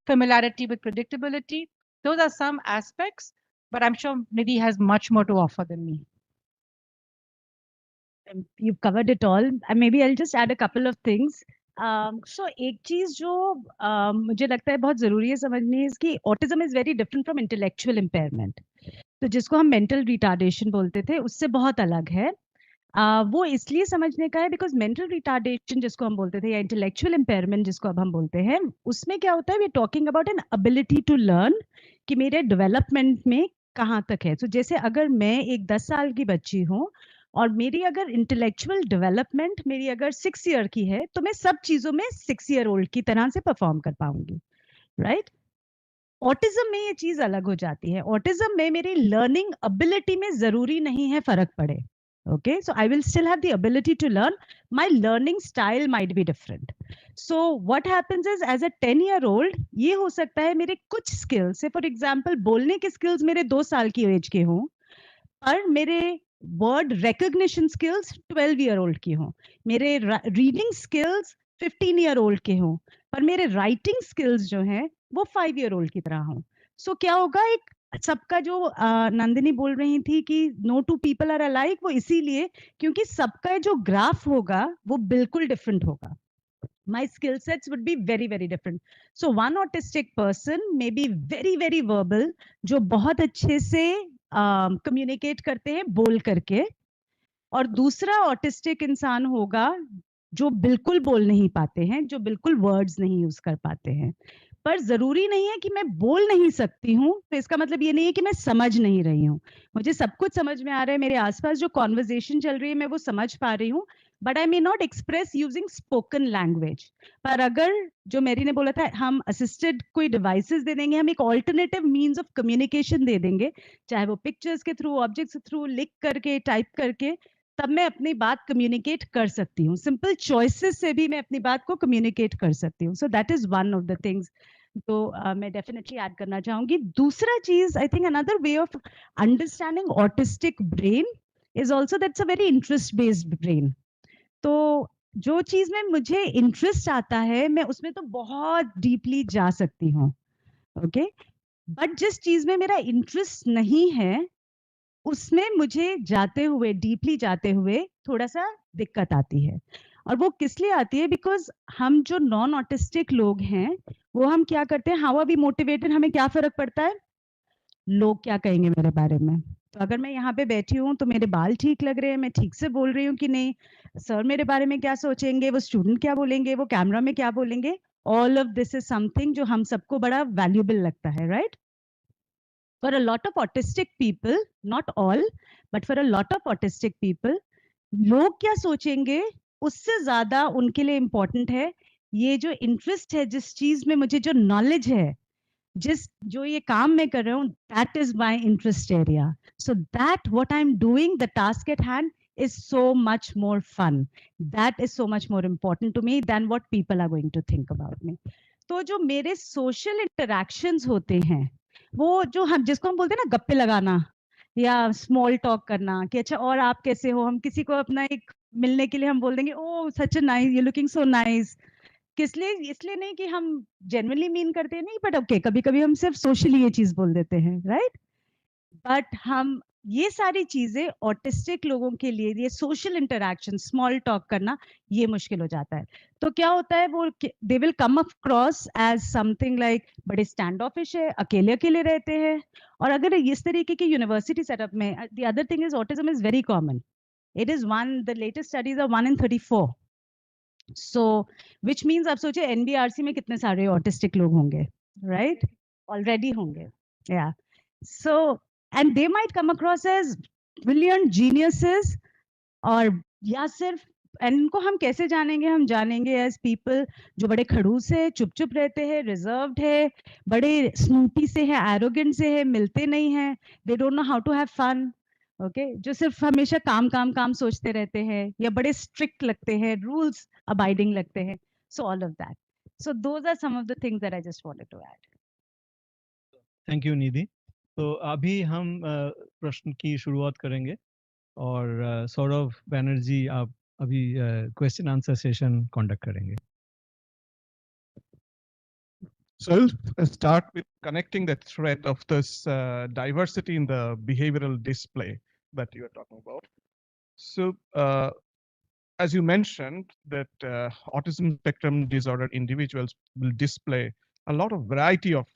familiarity with predictability. Those are some aspects, but I'm sure Nidhi has much more to offer than me. You've covered it all. And maybe I'll just add a couple of things. So एक चीज जो मुझे लगता है बहुत जरूरी है समझनी है कि autism is very different from intellectual impairment. तो जिसको हम मेंटल रिटार्डेशन बोलते थे उससे बहुत अलग है. वो इसलिए समझने का है बिकॉज मेंटल रिटार्डेशन जिसको हम बोलते थे या इंटेलेक्चुअल इम्पेयरमेंट जिसको अब हम बोलते हैं, उसमें क्या होता है, we talking about an ability to learn कि मेरे डेवलपमेंट में कहाँ तक है. तो जैसे अगर मैं एक 10 साल की बच्ची हूँ और मेरी अगर इंटेलेक्चुअल डेवलपमेंट मेरी अगर 6 ईयर की है तो मैं सब चीजों में 6 ईयर ओल्ड की तरह से परफॉर्म कर पाऊंगी, राइट. ऑटिज्म में ये चीज अलग हो जाती है. ऑटिज्म में मेरी लर्निंग एबिलिटी में जरूरी नहीं है फर्क पड़े. Okay, so I will still have the ability to learn. My learning style might be different. So what happens is, as a 10-year-old, ये हो सकता है मेरे कुछ skills से, for example, बोलने के skills मेरे 2 साल की एज के हों, पर मेरे वर्ड रिकग्निशन स्किल्स 12-year-old की हों, मेरे रीडिंग स्किल्स 15-year-old के हों, पर मेरे राइटिंग स्किल्स जो हैं वो 5-year-old की तरह हों. सो क्या होगा, एक सबका जो नंदिनी बोल रही थी कि no two people are alike, वो इसीलिए क्योंकि सबका जो ग्राफ होगा वो बिल्कुल डिफरेंट होगा. My skill sets would be very very different. So one autistic person may be very very verbal, जो बहुत अच्छे से communicate करते हैं बोल करके, और दूसरा ऑटिस्टिक इंसान होगा जो बिल्कुल बोल नहीं पाते हैं, जो बिल्कुल वर्ड्स नहीं यूज कर पाते हैं. पर जरूरी नहीं है कि मैं बोल नहीं सकती हूँ, तो इसका मतलब ये नहीं है कि मैं समझ नहीं रही हूँ. मुझे सब कुछ समझ में आ रहा है, मेरे आसपास जो कॉन्वर्जेशन चल रही है मैं वो समझ पा रही हूँ, but I may not express using spoken language. पर अगर जो मेरी ने बोला था हम असिस्टेड कोई डिवाइसेस दे देंगे, हम एक ऑल्टरनेटिव मीन्स ऑफ कम्युनिकेशन दे देंगे, चाहे वो पिक्चर्स के थ्रू, ऑब्जेक्ट्स के थ्रू, लिख करके, टाइप करके, तब मैं अपनी बात कम्युनिकेट कर सकती हूँ. सिंपल चॉइसेस से भी मैं अपनी बात को कम्युनिकेट कर सकती हूँ. So that is one of the things तो मैं डेफिनेटली ऐड करना चाहूंगी. दूसरा चीज, I think another way of understanding autistic brain is also that's a very interest based brain. तो जो चीज में मुझे इंटरेस्ट आता है मैं उसमें तो बहुत डीपली जा सकती हूँ, ओके. बट जिस चीज में मेरा इंटरेस्ट नहीं है उसमें मुझे जाते हुए, डीपली जाते हुए थोड़ा सा दिक्कत आती है. और वो किस लिए आती है, बिकॉज हम जो नॉन ऑटिस्टिक लोग हैं वो हम क्या करते हैं, हाउ आर वी मोटिवेटेड, हमें क्या फर्क पड़ता है, लोग क्या कहेंगे मेरे बारे में. तो अगर मैं यहाँ पे बैठी हूँ तो मेरे बाल ठीक लग रहे हैं, मैं ठीक से बोल रही हूँ कि नहीं, सर मेरे बारे में क्या सोचेंगे, वो स्टूडेंट क्या बोलेंगे, वो कैमरा में क्या बोलेंगे, all of this is something जो हम सबको बड़ा वैल्यूएबल लगता है, right. For a lot of autistic people, not all, but for a lot of autistic people, लोग क्या सोचेंगे उससे ज्यादा उनके लिए इम्पोर्टेंट है ये जो इंटरेस्ट है, जिस चीज में मुझे जो नॉलेज है, जिस जो ये काम मैं कर रहा हूँ, that is my interest area. So that what I am doing, the task at hand is so much more fun. That is so much more important to me than what people are going to think about me. तो जो मेरे social interactions होते हैं, वो जो हम जिसको हम बोलते हैं ना गप्पे लगाना या स्मॉल टॉक करना कि अच्छा और आप कैसे हो, हम किसी को अपना एक मिलने के लिए हम बोल देंगे, oh such a nice, you looking so nice, किस लिए, इसलिए नहीं कि हम जनरली मीन करते नहीं, बट ओके कभी कभी हम सिर्फ सोशली ये चीज बोल देते हैं, राइट? बट हम ये सारी चीजें ऑटिस्टिक लोगों के लिए, ये सोशल इंटरेक्शन, स्मॉल टॉक करना, ये मुश्किल हो जाता है। तो क्या होता है, वो they will come across as something like बड़े स्टैंड ऑफिश है, अकेले अकेले रहते हैं। और अगर इस तरीके की यूनिवर्सिटी सेटअप में, the other thing is autism is very common, it is one, the latest studies are 1 in 34। So which means आप सोचिए एनबीआरसी में कितने सारे ऑटिस्टिक लोग होंगे, राइट? ऑलरेडी होंगे, yeah. So and they might come across as brilliant geniuses, और या सिर्फ, इनको हम कैसे जानेंगे? हम जानेंगे एज पीपल जो बड़े खड़ूस है, चुप चुप रहते हैं, रिजर्व्ड है, बड़े स्नूटी से है, एरोगेंट से है, मिलते नहीं हैं, they don't know how to have fun, okay, जो सिर्फ हमेशा काम काम काम सोचते रहते हैं, या बड़े स्ट्रिक्ट लगते हैं, रूल्स अबाइडिंग लगते हैं। So all of that, so those are some of the things that I just wanted to add. Thank you Nidhi. तो अभी हम प्रश्न की शुरुआत करेंगे और सौरभ बैनर्जी आप अभी क्वेश्चन आंसर सेशन कंडक्ट करेंगे। So I'll start with connecting the thread of this diversity in the behavioral display that you are talking about. So as you mentioned that autism spectrum disorder individuals will display a lot of variety of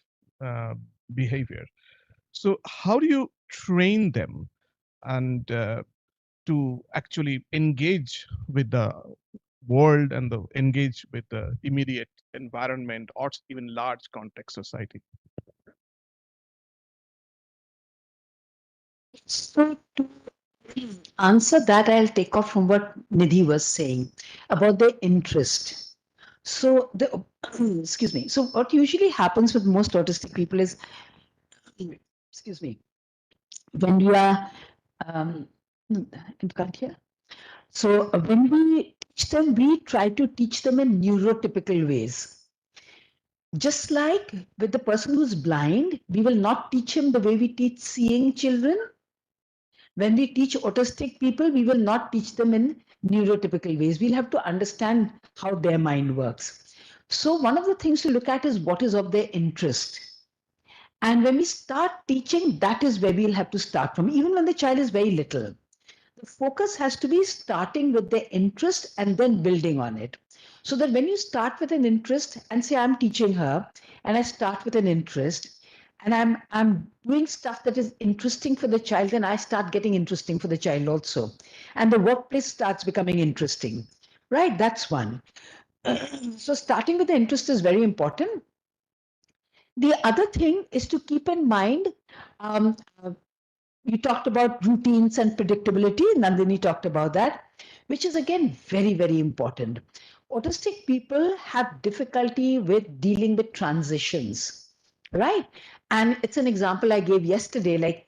behavior. So how do you train them and to actually engage with the world and engage with the immediate environment or even large context society? So to answer that, I'll take off from what Nidhi was saying about the interest. So the excuse me. So what usually happens with most autistic people is, excuse me, when you are can't hear. So when we teach them, we try to teach them in neurotypical ways. Just like with the person who's blind, we will not teach him the way we teach seeing children. When we teach autistic people, we will not teach them in neurotypical ways. We'll have to understand how their mind works. So one of the things to look at is what is of their interest. And when we start teaching, that is where we'll have to start from, even when the child is very little. The focus has to be starting with their interest and then building on it. So that when you start with an interest and say, I'm teaching her, and I start with an interest, and I'm doing stuff that is interesting for the child, then I start getting interesting for the child also. And the workplace starts becoming interesting, right? That's one. So starting with the interest is very important. The other thing is to keep in mind, you talked about routines and predictability. Nandini talked about that, which is again very, very important. Autistic people have difficulty with dealing with transitions, right? And it's an example I gave yesterday, like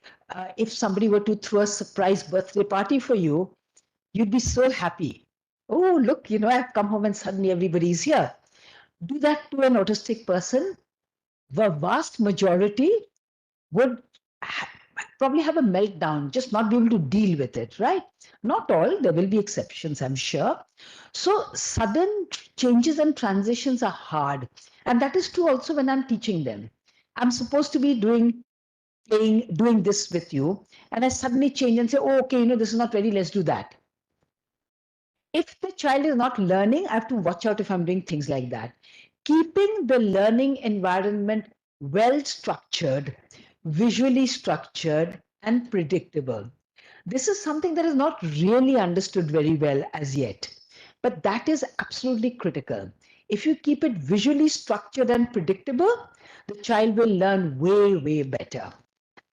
if somebody were to throw a surprise birthday party for you, you'd be so happy. Oh, look, I've come home and suddenly everybody's here. Do that to an autistic person, the vast majority would probably have a meltdown, just not be able to deal with it, right? Not all, there will be exceptions, I'm sure. So sudden changes and transitions are hard. And that is true also when I'm teaching them. I'm supposed to be doing this with you, and I suddenly change and say, oh, okay, this is not ready, let's do that. If the child is not learning, I have to watch out if I'm doing things like that. Keeping the learning environment well structured, visually structured, and predictable. This is something that is not really understood very well as yet, but that is absolutely critical. If you keep it visually structured and predictable, the child will learn way, way better.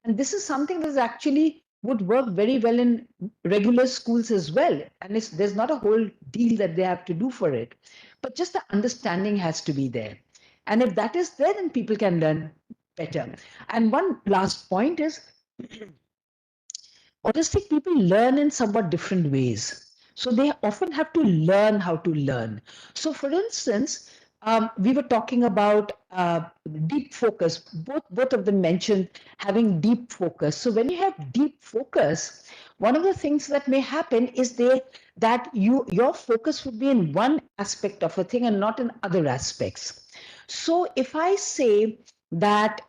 And this is something that actually would work very well in regular schools as well. And there's not a whole deal that they have to do for it, but just the understanding has to be there. And if that is there, then people can learn better. And one last point is autistic people learn in somewhat different ways. So they often have to learn how to learn. So for instance, we were talking about deep focus. Both of them mentioned having deep focus. So when you have deep focus, one of the things that may happen is that your focus would be in one aspect of a thing and not in other aspects. So if I say that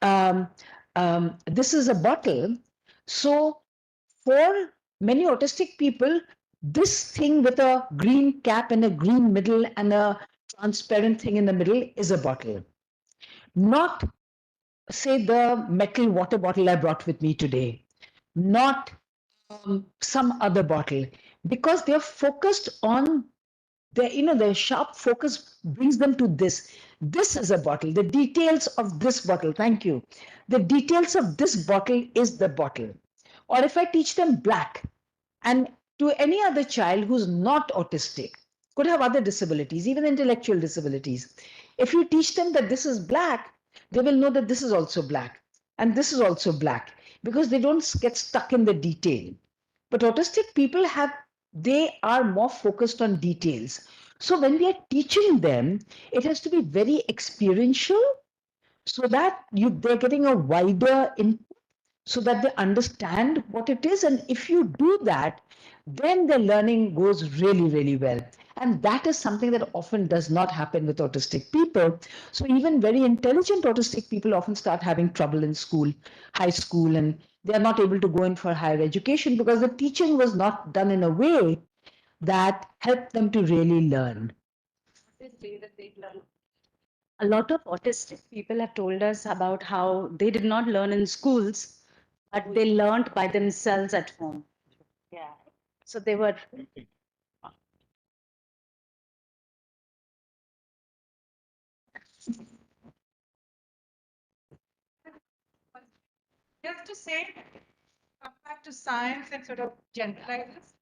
this is a bottle, so for many autistic people, this thing with a green cap and a green middle and a transparent thing in the middle is a bottle. Not, say, the metal water bottle I brought with me today, not some other bottle, because they're focused on their sharp focus brings them to this. This is a bottle. The details of this bottle, thank you. The details of this bottle is the bottle. Or if I teach them black, and to any other child who's not autistic, could have other disabilities, even intellectual disabilities. If you teach them that this is black, they will know that this is also black and this is also black, because they don't get stuck in the detail. But autistic people they are more focused on details. So when we are teaching them, it has to be very experiential, so that they're getting a wider input, so that they understand what it is. And if you do that, then the learning goes really, really well. And that is something that often does not happen with autistic people. So even very intelligent autistic people often start having trouble in school, high school, and they are not able to go in for higher education because the teaching was not done in a way that helped them to really learn. A lot of autistic people have told us about how they did not learn in schools, but they learned by themselves at home. Yeah. So they were. Just to say, come back to science and sort of generalize this.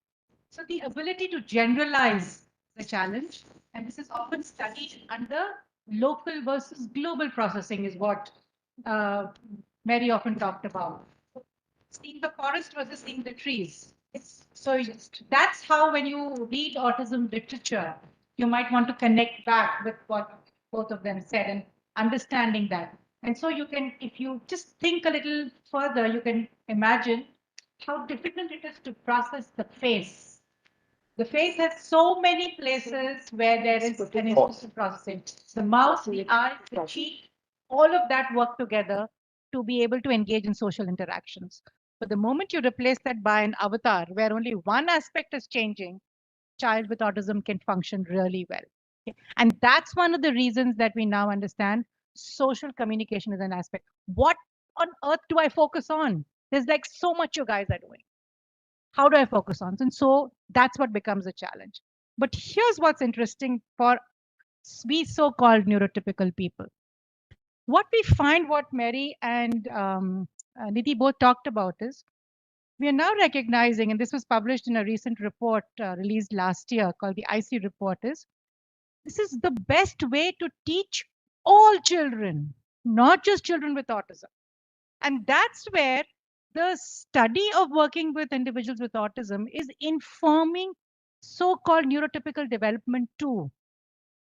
So the ability to generalize the challenge, and this is often studied under local versus global processing, is what Mary often talked about. Seeing the forest versus seeing the trees. So that's how, when you read autism literature, you might want to connect back with what both of them said and understanding that. And so you can, if you just think a little further, you can imagine how difficult it is to process the face. The face has so many places where there is an implicit processing. The mouth, the eye, the cheek, all of that work together to be able to engage in social interactions. But the moment you replace that by an avatar where only one aspect is changing, child with autism can function really well. Okay? And that's one of the reasons that we now understand social communication is an aspect. What on earth do I focus on? There's like so much you guys are doing. How do I focus on? And so that's what becomes a challenge. But here's what's interesting for we so-called neurotypical people. What we find, what Mary and Nidhi both talked about, is we are now recognizing, and this was published in a recent report released last year called the IC report, is this is the best way to teach all children, not just children with autism. And that's where the study of working with individuals with autism is informing so-called neurotypical development too.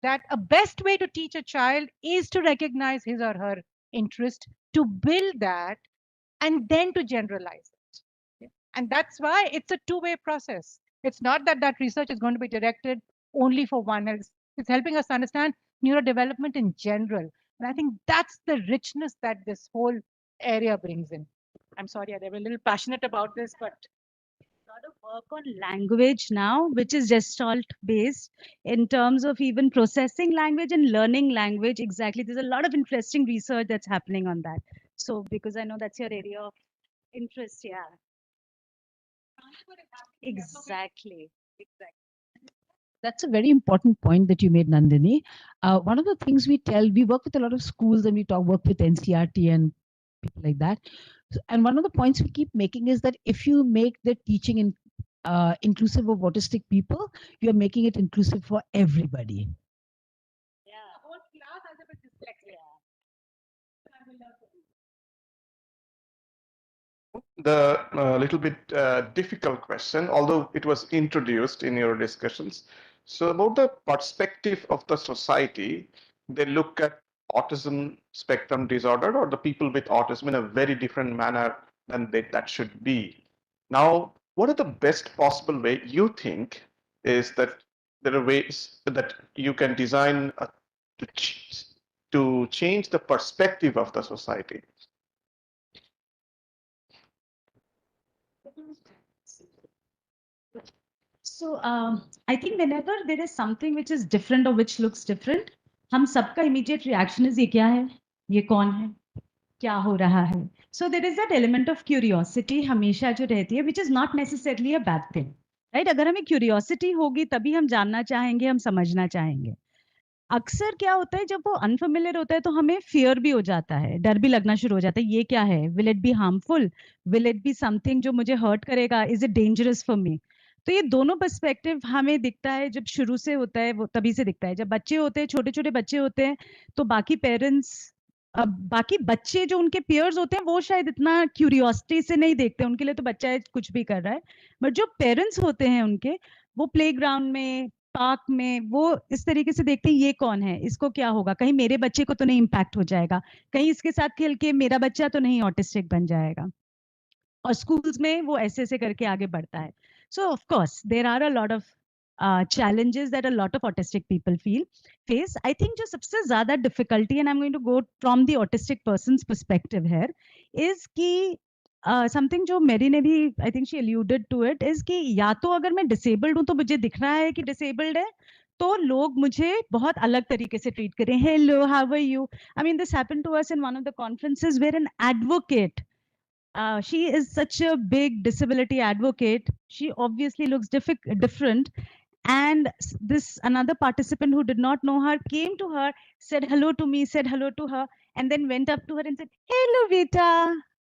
That a best way to teach a child is to recognize his or her interest, to build that, and then to generalize it. Yeah. And that's why it's a two-way process. It's not that that research is going to be directed only for one. It's helping us understand neurodevelopment in general. And I think that's the richness that this whole area brings in. I'm sorry, I'm a little passionate about this, but Lot of work on language now, which is Gestalt based in terms of even processing language and learning language. Exactly. There's a lot of interesting research that's happening on that. So, because I know that's your area of interest, yeah. Exactly. Exactly. That's a very important point that you made, Nandini. One of the things we work with a lot of schools and we work with NCRT and people like that. And one of the points we keep making is that if you make the teaching inclusive of autistic people, you're making it inclusive for everybody. Yeah. The whole class has a bit dyslexia. The little bit difficult question, although it was introduced in your discussions. So about the perspective of the society, they look at autism spectrum disorder or the people with autism in a very different manner than that should be. Now, what are the best possible way you think is that there are ways that you can design to, to change the perspective of the society? So I think whenever there is something which is different or which looks different, हम सबका immediate reaction is ये क्या है, ये कौन है, क्या हो रहा है. So there is that element of curiosity हमेशा जो रहती है, which is not necessarily a bad thing, right? अगर हमें curiosity होगी तभी हम जानना चाहेंगे, हम समझना चाहेंगे. अक्सर क्या होता है जब वो अनफेमिलियर होता है तो हमें फियर भी हो जाता है, डर भी लगना शुरू हो जाता है, ये क्या है, will it be harmful, will it be something जो मुझे हर्ट करेगा, is it dangerous for me. तो ये दोनों पर्सपेक्टिव हमें दिखता है जब शुरू से होता है, वो तभी से दिखता है जब बच्चे होते हैं, छोटे छोटे बच्चे होते हैं, तो बाकी पेरेंट्स, अब बाकी बच्चे जो उनके पियर्स होते हैं वो शायद इतना क्यूरियोसिटी से नहीं देखते, उनके लिए तो बच्चा है कुछ भी कर रहा है, बट जो पेरेंट्स होते हैं उनके, वो प्लेग्राउंड में, पार्क में, वो इस तरीके से देखते हैं ये कौन है, इसको क्या होगा, कहीं मेरे बच्चे को तो नहीं इम्पैक्ट हो जाएगा, कहीं इसके साथ खेल के मेरा बच्चा तो नहीं ऑटिस्टिक बन जाएगा. और स्कूल्स में वो ऐसे ऐसे करके आगे बढ़ता है. So of course there are a lot of challenges that a lot of autistic people face. I think जो सबसे ज्यादा difficulty, and I'm going to go from the autistic person's perspective here, is कि something जो मेरी ने भी, I think she alluded to it, is कि या तो अगर मैं डिसेबल्ड हूं तो मुझे दिख रहा है कि डिसेबल्ड है, तो लोग मुझे बहुत अलग तरीके से ट्रीट करें, hello how are you. I mean this happened to us in one of the conferences where an advocate, she is such a big disability advocate, she obviously looks different, and this another participant who did not know her came to her, said hello to me, said hello to her, and then went up to her and said hello beta.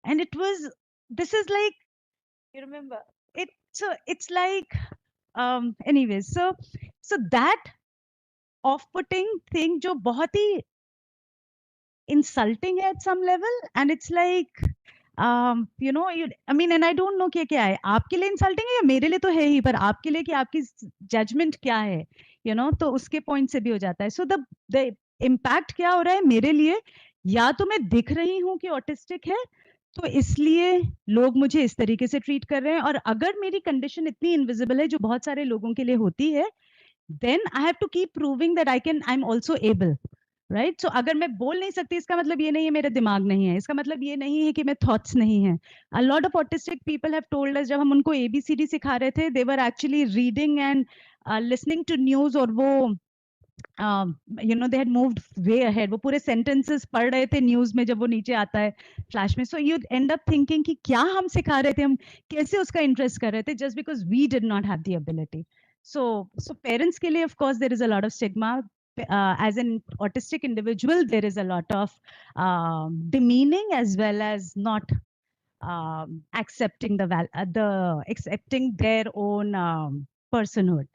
And it was, this is like, you remember it, so it's like anyways, so that off-putting thing जो बहुत ही insulting at some level, and it's like you know, I mean, and I don't know क्या है, आपके लिए insulting है या मेरे लिए तो है ही, पर आपके लिए कि आपकी जजमेंट क्या है, you know, तो उसके पॉइंट से भी हो जाता है. सो द इम्पैक्ट क्या हो रहा है मेरे लिए, या तो मैं दिख रही हूँ कि ऑटिस्टिक है तो इसलिए लोग मुझे इस तरीके से ट्रीट कर रहे हैं, और अगर मेरी कंडीशन इतनी इनविजिबल है जो बहुत सारे लोगों के लिए होती है, then I have to keep proving that I'm also able, right? So अगर मैं बोल नहीं सकती, इसका मतलब ये नहीं है मेरा दिमाग नहीं है, इसका मतलब ये नहीं है कि मैं थॉट्स नहीं है. A lot of autistic people have told us, जब हम उनको ABCD सिखा रहे थे, they were actually reading and listening to news, और वो you know, they had moved way ahead, वो पूरे sentences पढ़ रहे थे न्यूज में जब वो नीचे आता है फ्लैश में. So you end up thinking कि क्या हम सिखा रहे थे, हम कैसे उसका इंटरेस्ट कर रहे थे, just because we did not have the ability. So parents के लिए of course there is a lot of stigma. As an autistic individual, there is a lot of demeaning as well as not accepting accepting their own personhood.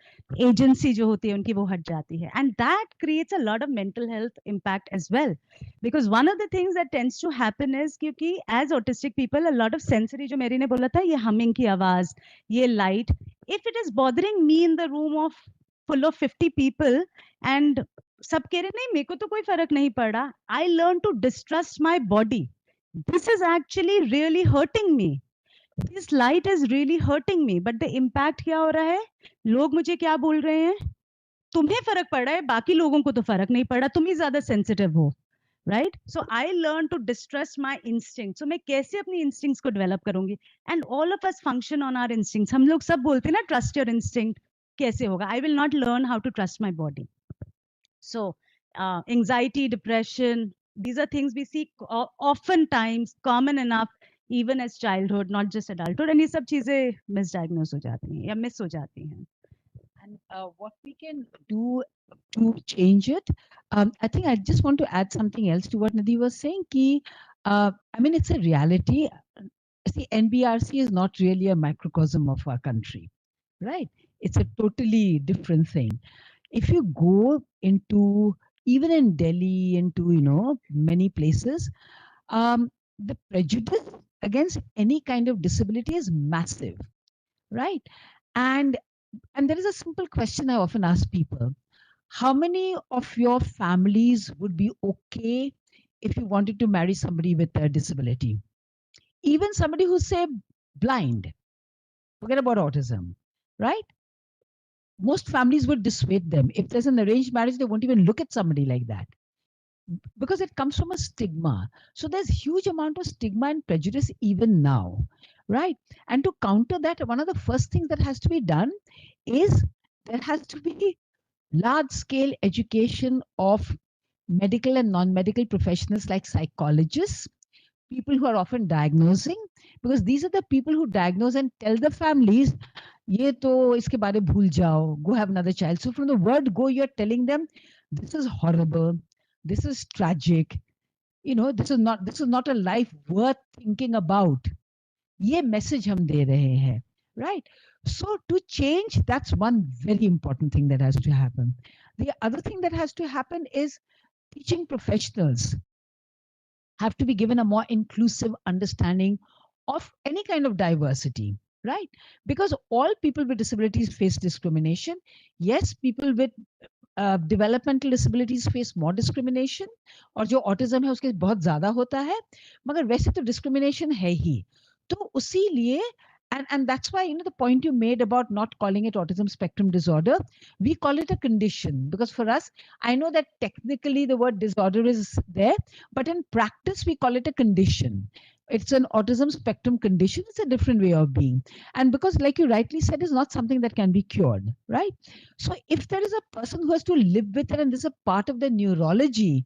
Agency जो होती है उनकी वो हट जाती है, and that creates a lot of mental health impact as well, because one of the things that tends to happen is क्योंकि as autistic people a lot of sensory, जो मेरी ने बोला था, ये humming की आवाज, ये light, if it is bothering me in the room of full of 50 people and सब कह रहे नहीं मेरे को तो कोई फर्क नहीं पड़ा, I learn to distrust my body. This is actually really hurting me. This light is really hurting me. But the impact क्या हो रहा है, लोग मुझे क्या बोल रहे हैं, तुम्हें फर्क पड़ रहा है, बाकी लोगों को तो फर्क नहीं पड़ा, तुम ही ज्यादा सेंसिटिव हो, right? So I learn to distrust my instincts. So मैं कैसे अपनी instincts को develop करूंगी? And all of us function on our instincts. हम लोग सब बोलते हैं ना trust your instinct. कैसे होगा? I will not learn how to trust my body. So anxiety, depression, these are things we see oftentimes common enough even as childhood, not just adulthood, and ये सब चीजें misdiagnosed हो जाती हैं या miss हो जाती हैं. And what we can do to change it, I think I just want to add something else to what Nidhi was saying. I mean, it's a reality. See, NBRC is not really a microcosm of our country, right? It's a totally different thing. If you go into, even in Delhi, into, you know, many places, the prejudice against any kind of disability is massive, right? And there is a simple question I often ask people: how many of your families would be okay if you wanted to marry somebody with a disability, even somebody who's, say, blind? Forget about autism, right? Most families would dissuade them. If there's an arranged marriage, they won't even look at somebody like that because it comes from a stigma. So there's huge amount of stigma and prejudice even now, right? And to counter that, one of the first things that has to be done is there has to be large scale education of medical and non-medical professionals like psychologists, people who are often diagnosing, because these are the people who diagnose and tell the families, ये तो इसके बारे में भूल जाओ, go have another child. So from the word go, you're telling them, this is horrible, this is tragic, you know, this is not a life worth thinking about. ये message हम दे रहे हैं, right? So to change, that's one very important thing that has to happen. The other thing that has to happen is teaching professionals have to be given a more inclusive understanding of any kind of diversity, right? Because all people with disabilities face discrimination. Yes, people with developmental disabilities face more discrimination, और जो autism है उसके बहुत ज़्यादा होता है, मगर वैसे तो discrimination है ही. तो उसी लिए, and that's why, you know, the point you made about not calling it autism spectrum disorder, we call it a condition, because for us, I know that technically the word disorder is there, but in practice we call it a condition. It's an autism spectrum condition. It's a different way of being. And because, like you rightly said, it's not something that can be cured, right? So if there is a person who has to live with it and this is a part of the neurology,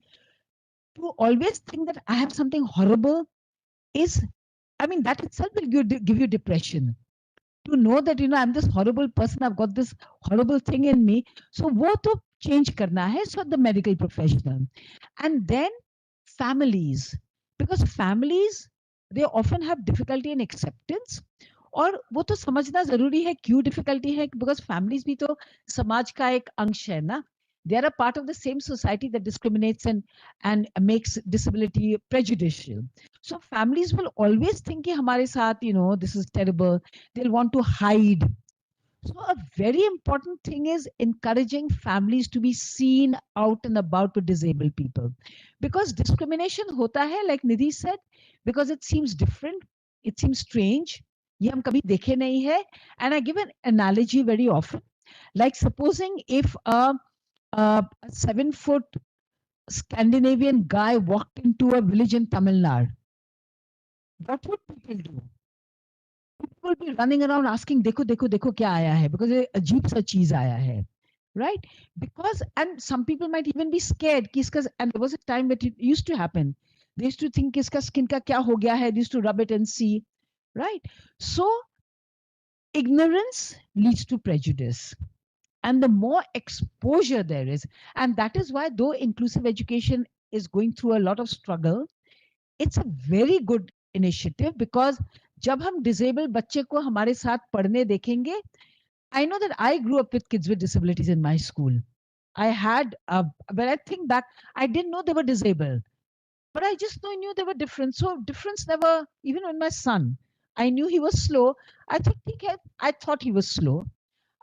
to always think that I have something horrible is, I mean, that itself will give you depression. To know that, you know, I'm this horrible person, I've got this horrible thing in me. So wo to change karna hai, so the medical professional. And then families, because families, they often have difficulty in acceptance. और वो तो समझना जरूरी है क्यों difficulty है, because families भी तो समाज का एक अंश है ना. They are a part of the same society that discriminates and makes disability prejudicial. So families will always think कि हमारे साथ, you know, this is terrible. They'll want to hide. So a very important thing is encouraging families to be seen out and about with disabled people, because discrimination hota hai, like Nidhi said, because it seems different, it seems strange. ये हम कभी देखे नहीं है. And I give an analogy very often, like supposing if a 7-foot Scandinavian guy walked into a village in Tamil Nadu, what would people do? People will be running around asking, देखो देखो देखो क्या आया है, because ये अजीब सा चीज आया है, right? Because, and some people might even be scared कि इसका, and there was a time that it used to happen. They used to think इसका skin का क्या हो गया है, they used to rub it and see, right? So ignorance leads to prejudice, and the more exposure there is, and that is why, though inclusive education is going through a lot of struggle, it's a very good initiative, because जब हम disabled बच्चे को हमारे साथ पढ़ने देखेंगे, I know that I grew up with kids with disabilities in my school. I had, when I think back, I didn't know they were disabled, but I just knew they were different. So difference never, even when my son, I knew he was slow. I thought, I thought he was slow.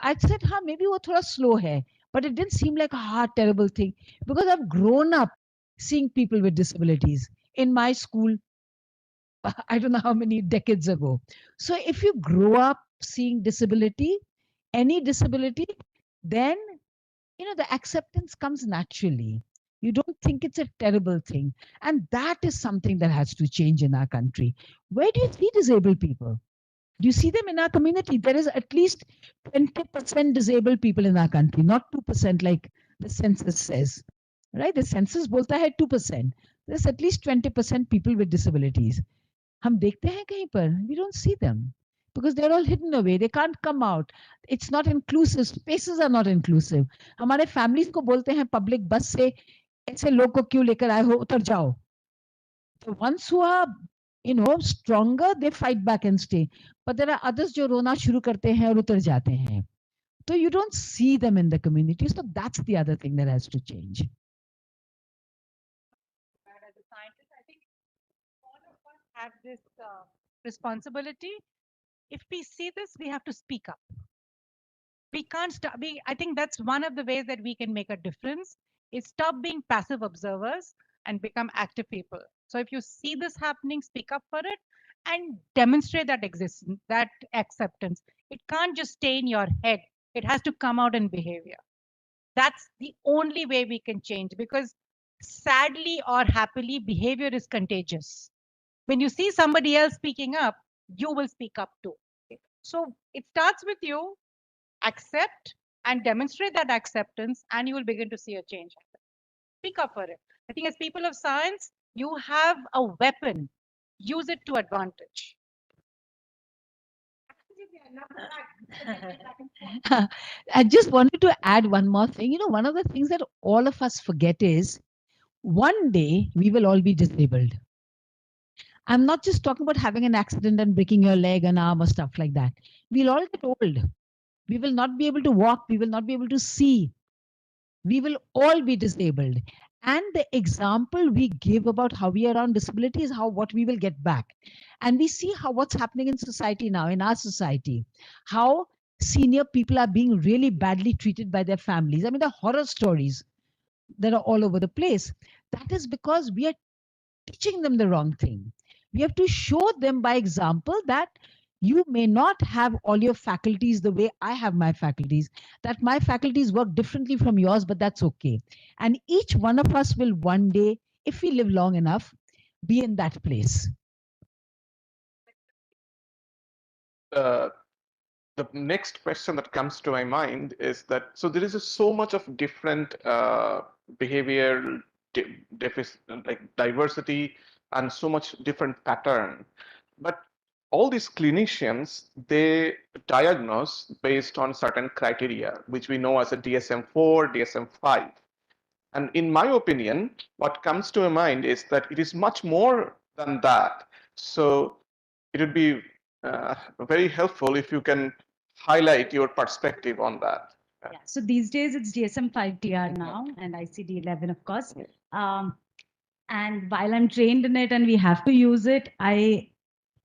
I said, हाँ, maybe वो थोड़ा slow है, but it didn't seem like a terrible thing, because I've grown up seeing people with disabilities in my school. I don't know how many decades ago. So if you grow up seeing disability, any disability, then, you know, the acceptance comes naturally. You don't think it's a terrible thing. And that is something that has to change in our country. Where do you see disabled people? Do you see them in our community? There is at least 20% disabled people in our country, not 2% like the census says, right? The census bolta hai 2%. There's at least 20% people with disabilities. हम देखते हैं कहीं पर, we don't see them because they're all hidden away, they can't come out, it's not inclusive, spaces are not inclusive. हमारे families को बोलते हैं public bus से, ऐसे लोग को क्यों लेकर आए हो, उतर जाओ. The ones who are, you know, stronger, they fight back and stay, but there are others जो रोना शुरू करते हैं और उतर जाते हैं. So you don't see them in the community. So that's the other thing that has to change. As a scientist, I think all of us have this responsibility. If we see this, we have to speak up. We can't stop being, I think that's one of the ways that we can make a difference, is stop being passive observers and become active people. So if you see this happening, speak up for it and demonstrate that existence, that acceptance. It can't just stay in your head. It has to come out in behavior. That's the only way we can change, because sadly or happily, behavior is contagious. When you see somebody else speaking up, you will speak up too. So it starts with you. Accept and demonstrate that acceptance, and you will begin to see a change happen. Speak up for it. I think as people of science, you have a weapon. Use it to advantage. I just wanted to add one more thing. You know, one of the things that all of us forget is one day we will all be disabled. I'm not just talking about having an accident and breaking your leg and arm or stuff like that. We'll all get old. We will not be able to walk. We will not be able to see. We will all be disabled. And the example we give about how we are on disability is how what we will get back. And we see how what's happening in society now, in our society, how senior people are being really badly treated by their families. I mean, the horror stories that are all over the place. That is because we are teaching them the wrong thing. We have to show them by example that you may not have all your faculties the way I have my faculties, that my faculties work differently from yours, but that's okay. And each one of us will one day, if we live long enough, be in that place. The next question that comes to my mind is that, so there is so much of different behavior deficit, like diversity, and so much different pattern. But all these clinicians, they diagnose based on certain criteria, which we know as a DSM-4, DSM-5. And in my opinion, what comes to my mind is that it is much more than that. So it would be very helpful if you can highlight your perspective on that. Yeah. So these days it's DSM-5 TR now and ICD-11, of course. And while I'm trained in it and we have to use it, I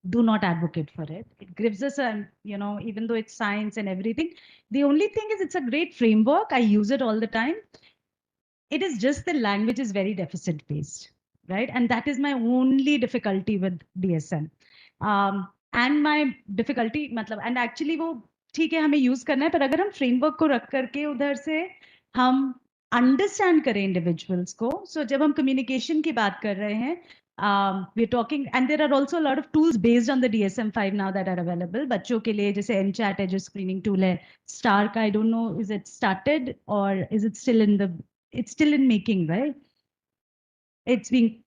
do not advocate for it. It gives us a, even though it's science and everything, the only thing is it's a great framework. I use it all the time. It is just the language is very deficit based, right? And that is my only difficulty with DSM. And my difficulty, मतलब, and actually वो ठीक है हमें use करना है, पर अगर हम फ्रेमवर्क को रख करके उधर से हम अंडरस्टैंड करें इंडिविजुअल्स को, सो जब हम कम्युनिकेशन की बात कर रहे हैं, we're talking, and there are also a lot of tools based on the DSM-5 now that are available. बच्चों के लिए जैसे MChat है जो स्क्रीनिंग टूल है, Stark, I don't know, is it started or is it still in the, it's still in making, right? It's being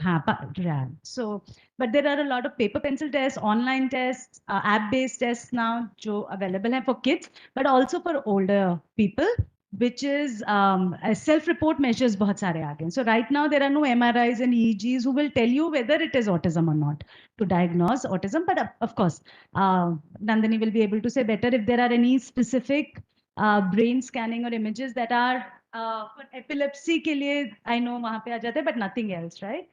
ran. So, but there are a lot of paper pencil tests, online tests, app-based tests now, जो available हैं for kids, but also for older people, which is self-report measures बहुत सारे आ गए. So right now there are no MRIs and EEGs who will tell you whether it is autism or not to diagnose autism. But of course, Nandini will be able to say better if there are any specific brain scanning or images that are for epilepsy के लिए, I know वहाँ पे आ जाते हैं, but nothing else, right?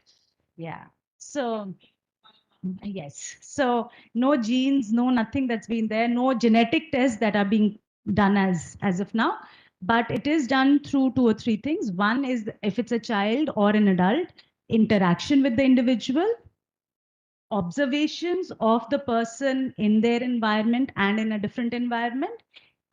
Yeah. So yes. So no genes, no nothing that's been there, no genetic tests that are being done as of now, but it is done through 2 or 3 things. One is if it's a child or an adult, interaction with the individual, observations of the person in their environment and in a different environment,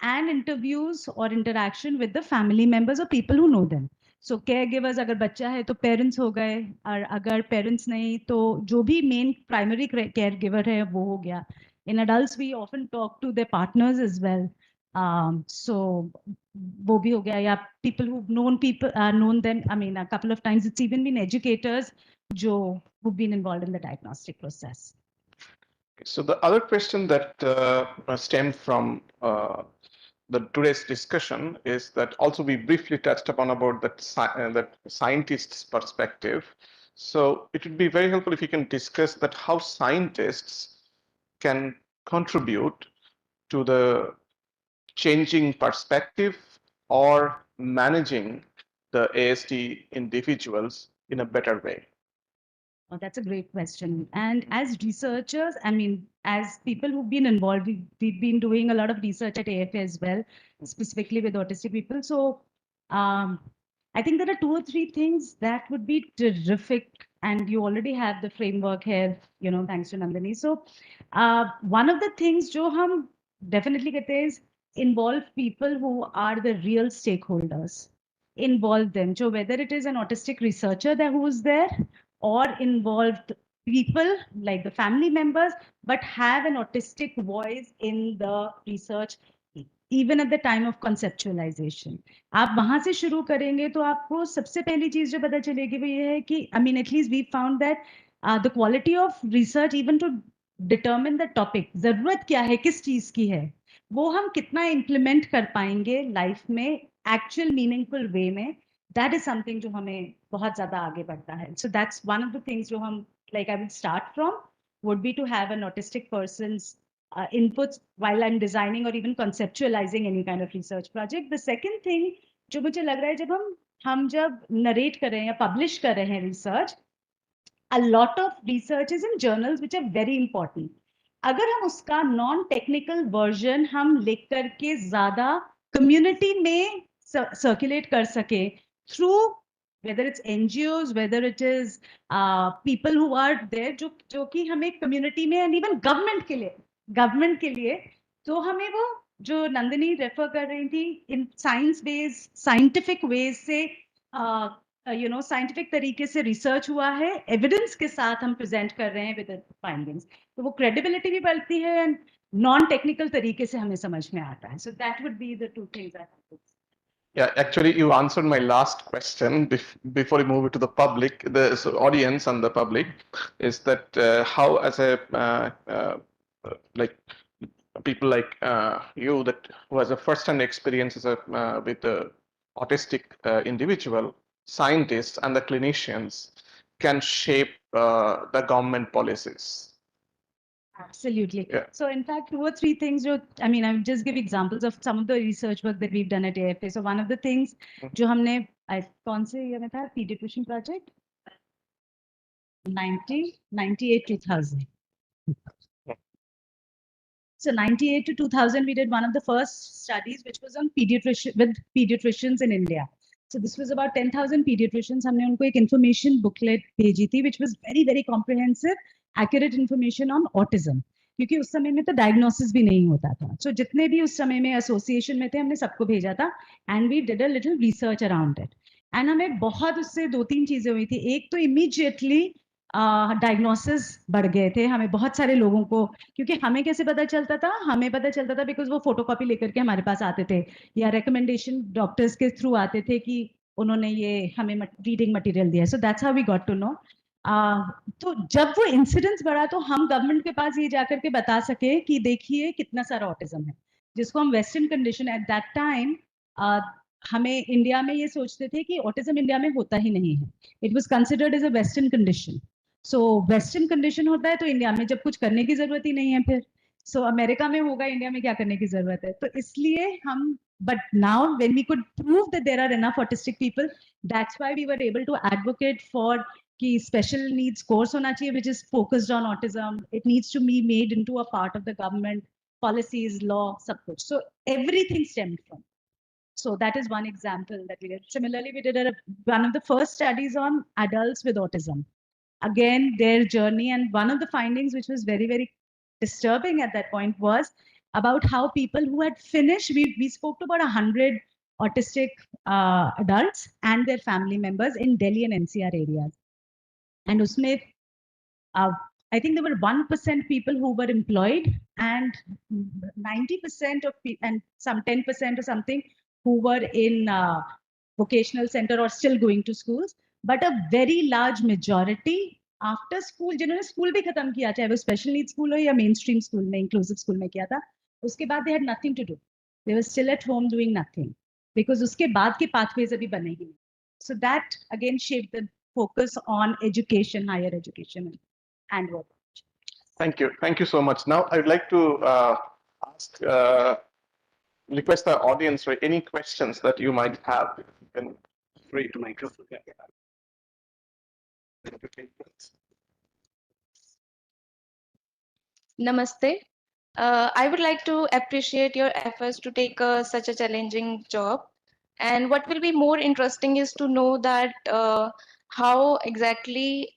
and interviews or interaction with the family members or people who know them. So caregivers, अगर बच्चा है तो parents हो गए, और अगर parents नहीं तो जो भी main primary caregiver है वो हो गया. In adults we often talk to their partners as well. So वो भी हो गया, या people who've known them. I mean, a couple of times it's even been educators who've been involved in the diagnostic process. So the other question that stemmed from the today's discussion is that also we briefly touched upon about that scientist's perspective. So it would be very helpful if you can discuss that how scientists can contribute to the changing perspective or managing the ASD individuals in a better way. Oh, that's a great question. And as researchers, I mean, as people who've been involved, we've been doing a lot of research at AFA as well, specifically with autistic people. So I think there are 2 or 3 things that would be terrific. And you already have the framework here, thanks to Nandini. So one of the things जो हम definitely करते हैं is involve people who are the real stakeholders. Involve them. So whether it is an autistic researcher that who is there, or involved people like the family members, but have an autistic voice in the research, even at the time of conceptualization. आप वहां से शुरू करेंगे तो आपको सबसे पहली चीज जो पता चलेगी वो ये है कि I mean at least we found that the quality of research even to determine the topic, जरूरत क्या है, किस चीज की है, वो हम कितना implement कर पाएंगे लाइफ में एक्चुअल मीनिंगफुल वे में, that is something जो हमें बहुत ज्यादा आगे बढ़ता है. So that's one of the things जो हम like I would start from would be to have an autistic person's inputs while I'm designing or even conceptualizing any kind of research project. The second thing जो मुझे लग रहा है जब हम जब narrate कर रहे हैं या publish कर रहे हैं research, a lot of research is in journals which are very important. अगर हम उसका नॉन टेक्निकल वर्जन हम लिख करके ज्यादा कम्युनिटी में सर्कुलेट कर सके through whether it's NGOs, whether it is people who are there जो कि हमें कम्युनिटी में and even गवर्नमेंट के लिए तो हमें वो जो नंदिनी रेफर कर रही थी in science based scientific ways से यू नो साइंटिफिक तरीके से रिसर्च हुआ है, एविडेंस के साथ हम प्रेजेंट कर रहे हैं विद फाइंडिंग्स, तो वो क्रेडिबिलिटी भी बढ़ती है एंड नॉन टेक्निकल तरीके से हमें समझ में आता है. So that would be the two things I think. Yeah, actually, you answered my last question before we move it to the public, the audience and the public, is that how, as a like people like you, that who has a first-hand experience as a with the autistic individual, scientists and the clinicians can shape the government policies. Absolutely. Yeah. So in fact, 2 or 3 things, I mean, I'll just give examples of some of the research work that we've done at AFA. So one of the things, जो हमने, कौन से year में था, pediatrician project? 98, 2000. So 98 to 2000, we did one of the first studies, which was on pediatricians in India. So this was about 10,000 pediatricians. हमने उनको एक information booklet भेजी थी, which was very, very comprehensive, accurate information on autism. क्योंकि उस समय में तो diagnosis भी नहीं होता था. So जितने भी उस समय में association में थे, हमने सबको भेजा था, and we did a little research around it. And हमें बहुत उससे 2-3 चीजें हुई थी. एक तो immediately डायग्नोसिस बढ़ गए थे, हमें बहुत सारे लोगों को, क्योंकि हमें कैसे पता चलता था, हमें पता चलता था बिकॉज वो फोटोकॉपी लेकर के हमारे पास आते थे या रिकमेंडेशन डॉक्टर्स के थ्रू आते थे कि उन्होंने ये हमें रीडिंग मटेरियल दिया. So that's how we got to know. तो जब वो इंसिडेंस बढ़ा तो हम गवर्नमेंट के पास ये जाकर के बता सके कि देखिए कितना सारा ऑटिज्म है, जिसको हम western condition at that time हमें इंडिया में ये सोचते थे कि ऑटिज्म इंडिया में होता ही नहीं है. It was considered as a western condition. So western condition होता है तो इंडिया में जब कुछ करने की जरूरत ही नहीं है, फिर सो अमेरिका में होगा, इंडिया में क्या करने की जरूरत है. तो इसलिए हम, but now when we could prove that there are enough autistic people, that's why we were able to advocate for कि स्पेशल नीड्स कोर्स होना चाहिए which is focused on autism. It needs to be made into a part of the government policies, law, सब कुछ. So everything stemmed from. So that is one example that we did. Similarly, we did one of the first studies on adults with autism. Again, their journey, and one of the findings which was very, very disturbing at that point was about how people who had finished, we spoke to about 100 autistic adults and their family members in Delhi and NCR areas. And usme, I think there were 1% people who were employed and 90% of people and some 10% or something who were in vocational center or still going to schools, but a very large majority after school, जिन्होंने school भी खत्म किया, चाहे वो special need school हो या main stream school में, inclusive school में किया था, उसके बाद they had nothing to do. They were still at home doing nothing because उसके बाद के pathways अभी बने ही नहीं. So that again shaped the focus on education, higher education and work. Thank you so much. Now I'd like to ask, request the audience for any questions that you might have. You can read the microphone. Namaste. I would like to appreciate your efforts to take such a challenging job. And what will be more interesting is to know that how exactly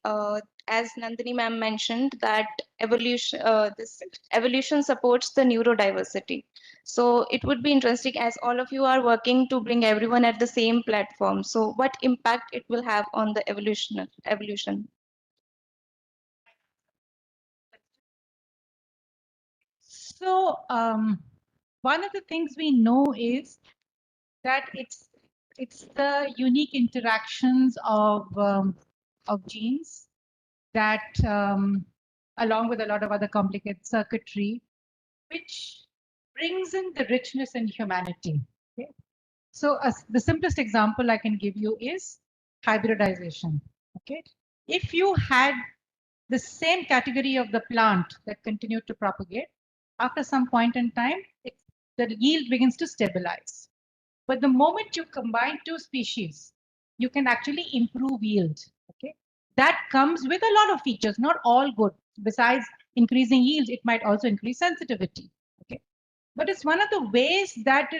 as Nandini ma'am mentioned, that this evolution supports the neurodiversity. So it would be interesting, as all of you are working to bring everyone at the same platform. So what impact it will have on the evolution? So one of the things we know is that it's the unique interactions of genes that, along with a lot of other complicated circuitry, which brings in the richness in humanity. Okay? So the simplest example I can give you is hybridization. Okay, if you had the same category of the plant that continued to propagate, after some point in time, the yield begins to stabilize. But the moment you combine two species, you can actually improve yield. Okay, that comes with a lot of features, not all good. Besides increasing yields, it might also increase sensitivity. Okay, but it's one of the ways that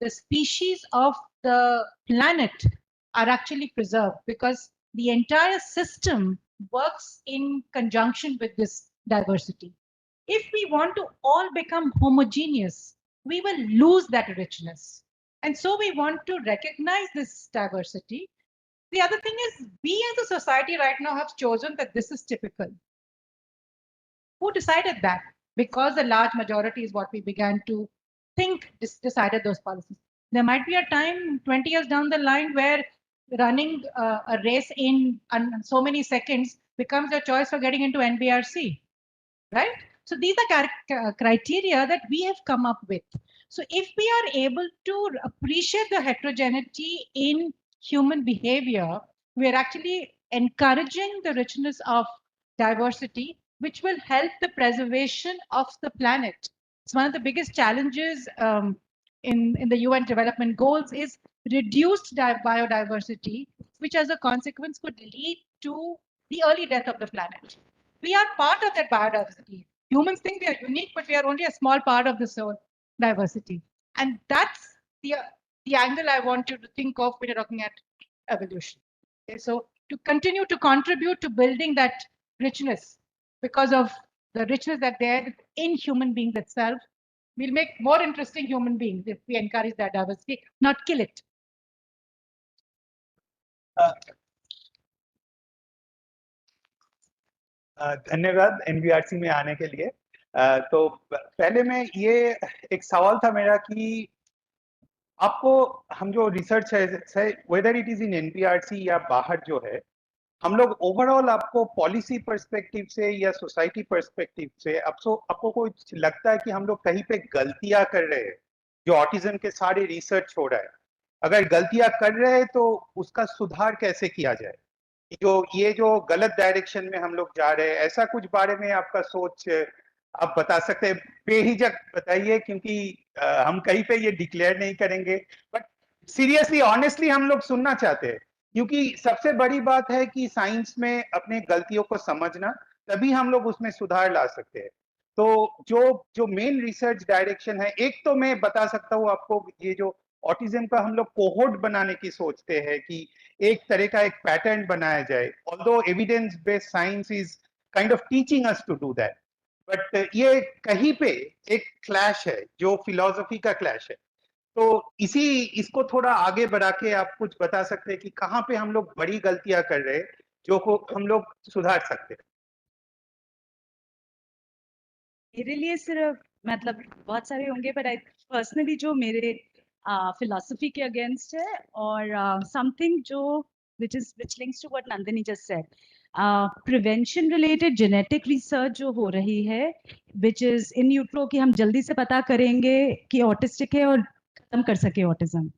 the species of the planet are actually preserved, because the entire system works in conjunction with this diversity. If we want to all become homogeneous, we will lose that richness. And so we want to recognize this diversity. The other thing is, we as a society right now have chosen that this is typical. Who decided that? Because the large majority is what we began to think decided those policies. There might be a time 20 years down the line where running a race in so many seconds becomes your choice for getting into NBRC, right? So these are criteria that we have come up with. So if we are able to appreciate the heterogeneity in human behavior, we are actually encouraging the richness of diversity, which will help the preservation of the planet. It's one of the biggest challenges in the UN development goals is reduced biodiversity, which as a consequence could lead to the early death of the planet. We are part of that biodiversity. Humans think we are unique, but we are only a small part of this diversity. And that's the angle I want you to think of when you're looking at evolution. Okay, so to continue to contribute to building that richness, because of the richness that there in human beings itself, we'll make more interesting human beings if we encourage that diversity, not kill it. धन्यवाद एनबीआरसी में आने के लिए। तो पहले मैं ये एक सवाल था मेरा कि आपको हम जो रिसर्च है वेदर इट इज इन एनबीआरसी या बाहर जो है, हम लोग ओवरऑल आपको पॉलिसी पर्सपेक्टिव से या सोसाइटी पर्सपेक्टिव से आपको कुछ लगता है कि हम लोग कहीं पे गलतियां कर रहे हैं जो ऑटिज्म के सारे रिसर्च हो रहा है? अगर गलतियां कर रहे हैं तो उसका सुधार कैसे किया जाए? ये जो गलत डायरेक्शन में हम लोग जा रहे हैं, ऐसा कुछ बारे में आपका सोच आप बता सकते हैं? बेहिचक बताइए, क्योंकि हम कहीं पे ये डिक्लेयर नहीं करेंगे, बट सीरियसली ऑनेस्टली हम लोग सुनना चाहते हैं, क्योंकि सबसे बड़ी बात है कि साइंस में अपने गलतियों को समझना, तभी हम लोग उसमें सुधार ला सकते हैं। तो जो मेन रिसर्च डायरेक्शन है, एक तो मैं बता सकता हूँ आपको, ये जो ऑटिज्म का हम लोग कोहोर्ट बनाने की सोचते हैं कि एक तरह का एक पैटर्न बनाया जाए, although evidence based science is kind of teaching us to do that, but ये कहीं पे एक क्लैश है जो फिलॉसफी का क्लैश है। तो इसको थोड़ा आगे बढ़ा के आप कुछ बता सकते हैं कि कहाँ पे हम लोग बड़ी गलतियां कर रहे हैं जो को हम लोग सुधार सकते हैं? मेरे लिए सिर्फ मतलब बहुत सारे होंगे, पर आई पर्सनली जो मेरे फिलॉसफी के अगेंस्ट है, और समथिंग जो which links to what Nandini just said, prevention related genetic research जो हो रही है, which is in utero, कि हम जल्दी से पता करेंगे कि ऑटिस्टिक है और खत्म कर सके autism.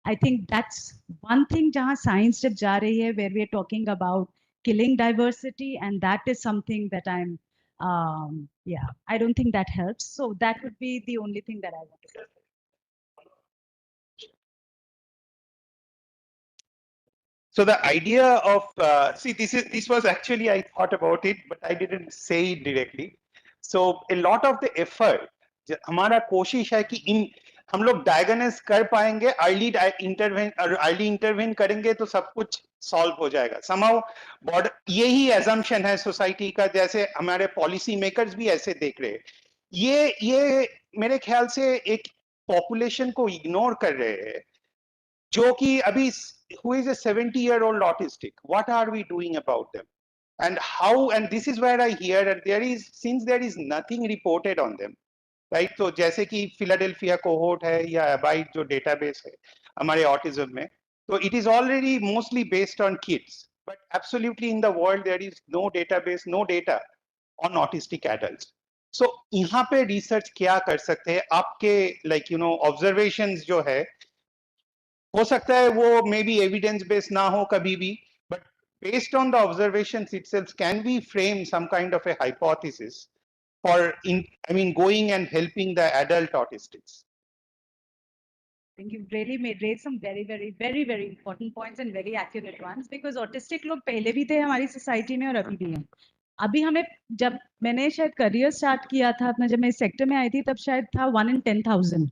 I think that's one thing जहाँ साइंस जब जा रही है, where we are talking about killing diversity, and that is something that I'm yeah, I don't think that helps. So that would be the only thing that I want to say. So the idea of see, this was actually, I thought about it, but I didn't say it directly. So a lot of the effort, हमारा कोशिश है कि इन हम लोग diagnose कर पाएंगे, early intervene करेंगे तो सब कुछ सॉल्व हो जाएगा समहाउ। बॉर्डर यही एजम्पशन है सोसाइटी का, जैसे हमारे पॉलिसी मेकर्स भी ऐसे देख रहे हैं। ये मेरे ख्याल से एक पॉपुलेशन को इग्नोर कर रहे हैं, जो कि अभी who is a 70-year-old autistic, what are we doing about them, and how, and this is where I hear that since there is nothing reported on them, right? तो जैसे कि फिलाडेल्फिया कोहोर्ट है या अबाइड जो database है हमारे autism में, तो it is already mostly based on kids, but absolutely in the world there is no database, no data on autistic adults. So यहाँ पे रिसर्च क्या कर सकते हैं आपके, like you know, observations जो है, हो सकता है वो मे बी एविडेंस बेस्ड ना हो कभी भी, but based on the observations itself, can we frame some kind of a hypothesis for going and helping the adult autistics? I think you've really raised some very important points and very accurate ones, because autistic लोग पहले भी थे हमारी society में और अभी भी हैं। अभी हमें, जब मैंने शायद करियर स्टार्ट किया था अपना, जब मैं इस सेक्टर में आई थी, तब शायद था 1 in 10,000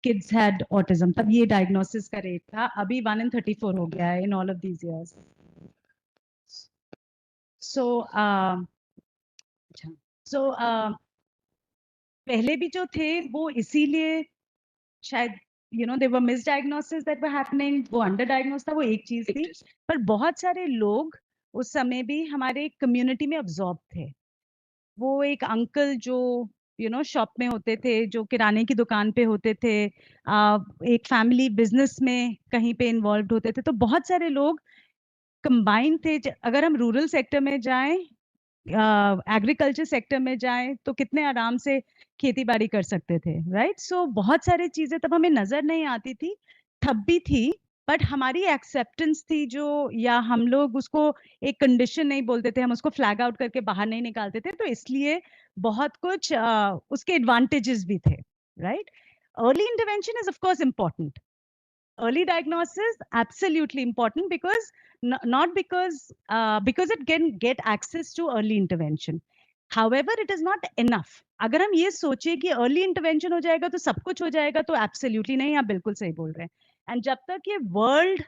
kids had autism, तब ये डायग्नोसिस का रेट था। अभी 1 in 34 हो गया है in all of these years. So पहले भी जो थे वो इसीलिए शायद they were misdiagnoses that were happening, वो underdiagnosed था, वो एक चीज थी। पर बहुत सारे लोग उस समय भी हमारे कम्युनिटी में अब्सॉर्ब थे। वो एक अंकल जो शॉप में होते थे, जो किराने की दुकान पे होते थे, एक फैमिली बिजनेस में कहीं पे इन्वॉल्व होते थे, तो बहुत सारे लोग कंबाइन थे। अगर हम रूरल सेक्टर में जाएं, एग्रीकल्चर सेक्टर में जाएं, तो कितने आराम से खेती बाड़ी कर सकते थे, राइट? सो बहुत सारी चीजें तब हमें नजर नहीं आती थी, तब भी थी, बट हमारी एक्सेप्टेंस थी जो, या हम लोग उसको एक कंडीशन नहीं बोलते थे, हम उसको फ्लैग आउट करके बाहर नहीं निकालते थे, तो इसलिए बहुत कुछ उसके एडवांटेजेस भी थे, right? Early intervention is of course important. Early diagnosis absolutely important, because not because it can get access to early intervention. However, it is not enough. अगर हम ये सोचे कि early intervention हो जाएगा तो सब कुछ हो जाएगा, तो absolutely नहीं, आप बिल्कुल सही बोल रहे हैं। And जब तक ये world,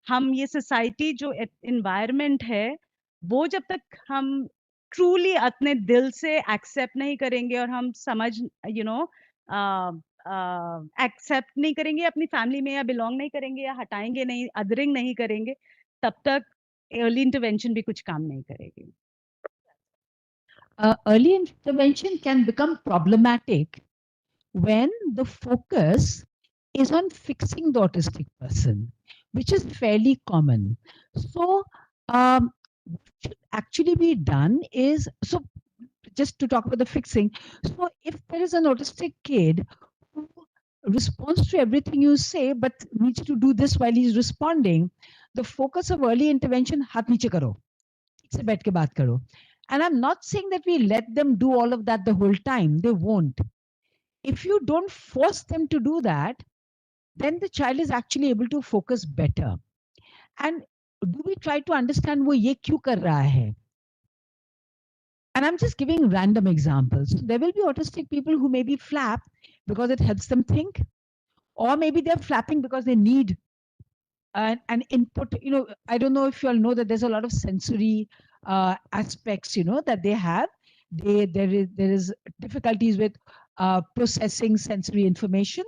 हम ये society जो environment है, वो जब तक हम truly अपने दिल से accept नहीं करेंगे, और हम समझ एक्सेप्ट नहीं करेंगे अपनी फैमिली में, या बिलोंग नहीं करेंगे, या हटाएंगे नहीं, अदरिंग नहीं करेंगे, तब तक अर्ली इंटरवेंशन भी कुछ काम नहीं करेगी. Early intervention can become problematic when the focus is on fixing the autistic person, which is fairly common. So what should actually be done is, so just to talk about the fixing, so if there is an autistic kid who responds to everything you say but needs to do this while he's responding, the focus of early intervention, हाथ नीचे करो, से बैठ के बात करो. And I'm not saying that we let them do all of that the whole time. They won't. If you don't force them to do that, then the child is actually able to focus better. And do we try to understand वो ये क्यों कर रहा है? And I'm just giving random examples. There will be autistic people who maybe flap because it helps them think, or maybe they're flapping because they need an input. I don't know if you all know that there's a lot of sensory aspects, that they have. There is difficulties with processing sensory information.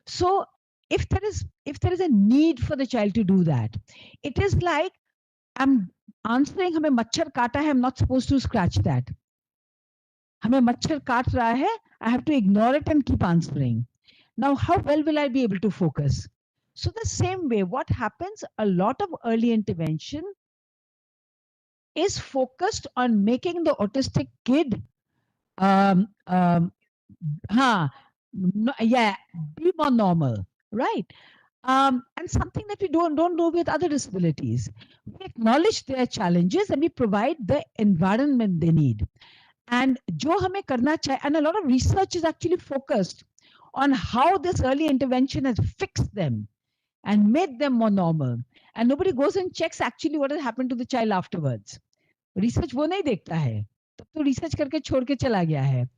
So if there is a need for the child to do that, it is like, I'm answering, हमें मच्छर काटा है, I'm not supposed to scratch that. हमें मच्छर काट रहा है, I have to ignore it and keep answering. Now, how well will I be able to focus? So the same way, what happens, a lot of early intervention is focused on making the autistic kid be more normal, right? And something that we don't do with other disabilities. We acknowledge their challenges and we provide the environment they need. And जो हमें करना चाहिए, and a lot of research is actually focused on how this early intervention has fixed them and made them more normal. And nobody goes and checks actually what has happened to the child afterwards. Research वो नहीं देखता है, तब तो research करके छोड़ के चला गया है.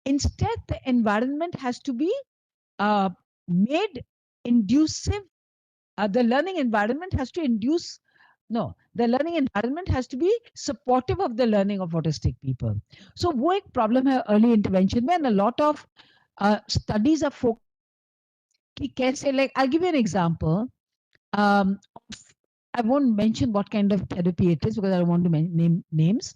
Instead, the environment has to be made inducive. The learning environment has to induce. No, the learning environment has to be supportive of the learning of autistic people. So वो एक problem है early intervention में, and a lot of studies are focused कि कैसे, like I'll give you an example. I won't mention what kind of therapy it is because I don't want to name names.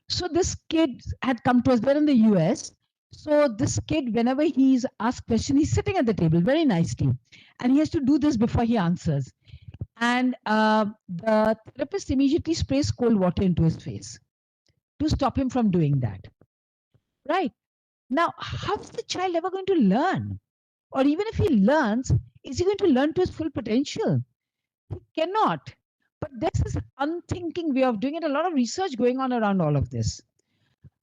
So this kid had come to us. We're in the US. So this kid, whenever he's asked question, he's sitting at the table very nicely, and he has to do this before he answers. And the therapist immediately sprays cold water into his face to stop him from doing that. Right. Now, how is the child ever going to learn? Or even if he learns, is he going to learn to his full potential? He cannot. But this is unthinking way of doing it. A lot of research going on around all of this.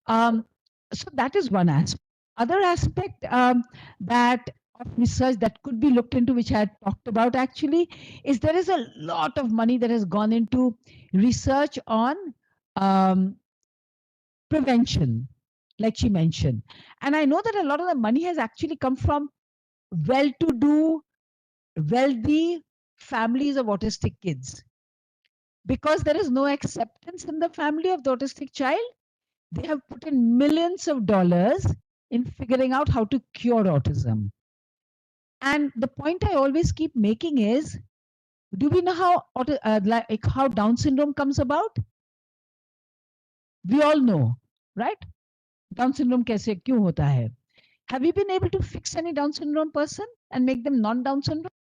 So that is one aspect. Other aspect that of research that could be looked into, which I had talked about actually, is there is a lot of money that has gone into research on prevention, like she mentioned. And I know that a lot of the money has actually come from well-to-do, wealthy families of autistic kids. Because there is no acceptance in the family of the autistic child, they have put in millions of dollars in figuring out how to cure autism. And the point I always keep making is, do we know how like how Down syndrome comes about? We all know, right? Down syndrome कैसे क्यों होता है? Have you been able to fix any Down syndrome person and make them non-Down syndrome?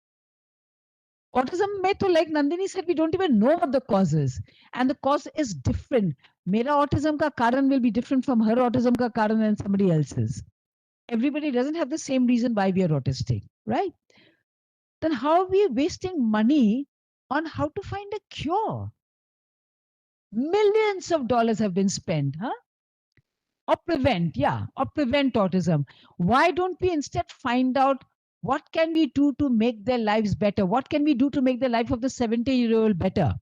Autism में तो, like Nandini said, we don't even know what the cause is, and the cause is different. मेरा autism का कारण will be different from her autism का कारण and somebody else's. Everybody doesn't have the same reason why we are autistic, right? Then how are we wasting money on how to find a cure? Millions of dollars have been spent, huh? Or prevent autism. Why don't we instead find out what can we do to make their lives better? What can we do to make the life of the 70-year-old better?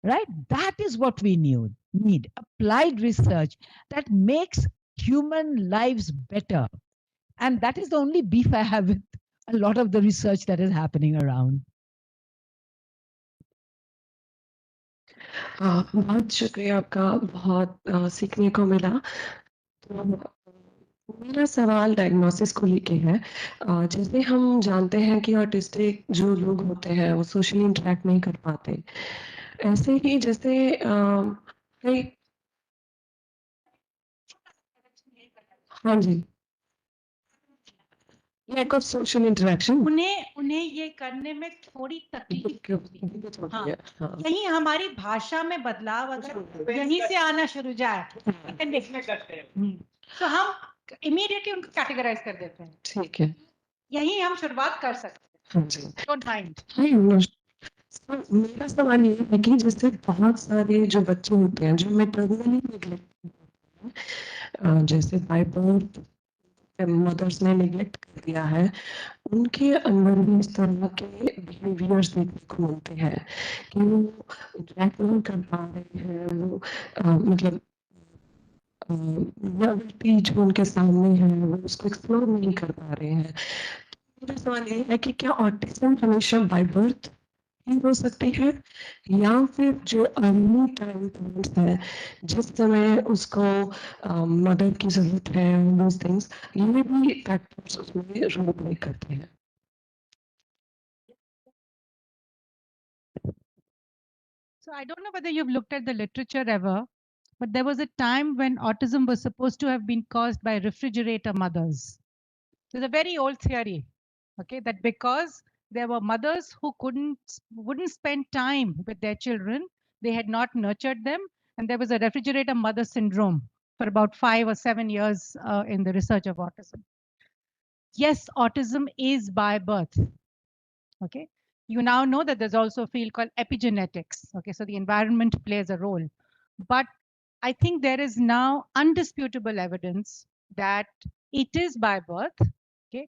Right? That is what we need. Applied research that makes human lives better. And that is the only beef I have with a lot of the research that is happening around. बहुत शुक्रिया आपका, बहुत सीखने को मिला। तो मेरा सवाल डायग्नोसिस को लेके है। जैसे हम जानते हैं कि ऑटिस्टिक जो लोग होते हैं वो सोशली इंटरेक्ट नहीं कर पाते, ऐसे ही जैसे कई हाँ जी, लैक ऑफ सोशल इंटरेक्शन, उन्हें ये करने में थोड़ी तकलीफ होती है। हाँ, हाँ। यही हमारी भाषा में बदलाव अगर यहीं से आना शुरू जाए तो हम इमीडिएटली उनको कैटेगराइज कर देते हैं। ठीक है, यही हम शुरुआत कर सकते हैं। हाँ जी, डोंट माइंड। मेरा सवाल ये है कि जैसे बहुत सारे जो बच्चे होते हैं जो मैटरनली नेग्लेक्ट, जैसे बाय बर्थ मदर्स ने नेग्लेक्ट कर दिया है, उनके अंदर भी इस तरह के बिहेवियर्स देखने को मिलते हैं कि वो इंटरेक्ट नहीं कर पा रहे हैं, वो मतलब रियलिटी जो उनके सामने है वो उसको एक्सप्लोर नहीं कर पा रहे हैं। मेरा सवाल ये है कि क्या ऑटिज्म हमेशा बाय बर्थ ही हो सकती है, या फिर जो अर्ली टाइम पॉइंट्स है जिस समय उसको मदर की जरूरत है, दोस थिंग्स, ये भी फैक्टर्स उसमें रोल प्ले करते हैं? So I don't know whether you've looked at the literature ever, but there was a time when autism was supposed to have been caused by refrigerator mothers. There's a very old theory, okay, that because there were mothers who wouldn't spend time with their children, they had not nurtured them, and there was a refrigerator mother syndrome for about 5 or 7 years in the research of autism. Yes, autism is by birth. Okay, you now know that there's also a field called epigenetics. Okay, so the environment plays a role, but I think there is now undisputable evidence that it is by birth. Okay,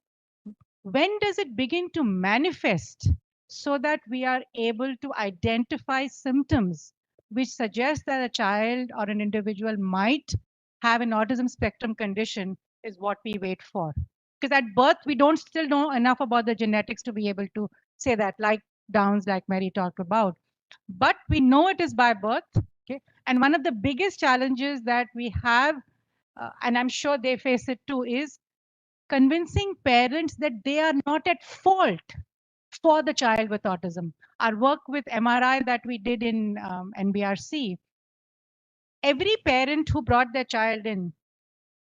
when does it begin to manifest so that we are able to identify symptoms which suggest that a child or an individual might have an autism spectrum condition is what we wait for. because at birth we don't still know enough about the genetics to be able to say that, like Downs, like Mary talked about. But we know it is by birth. Okay, and one of the biggest challenges that we have, and I'm sure they face it too, is convincing parents that they are not at fault for the child with autism. Our work with MRI that we did in NBRC, every parent who brought their child in,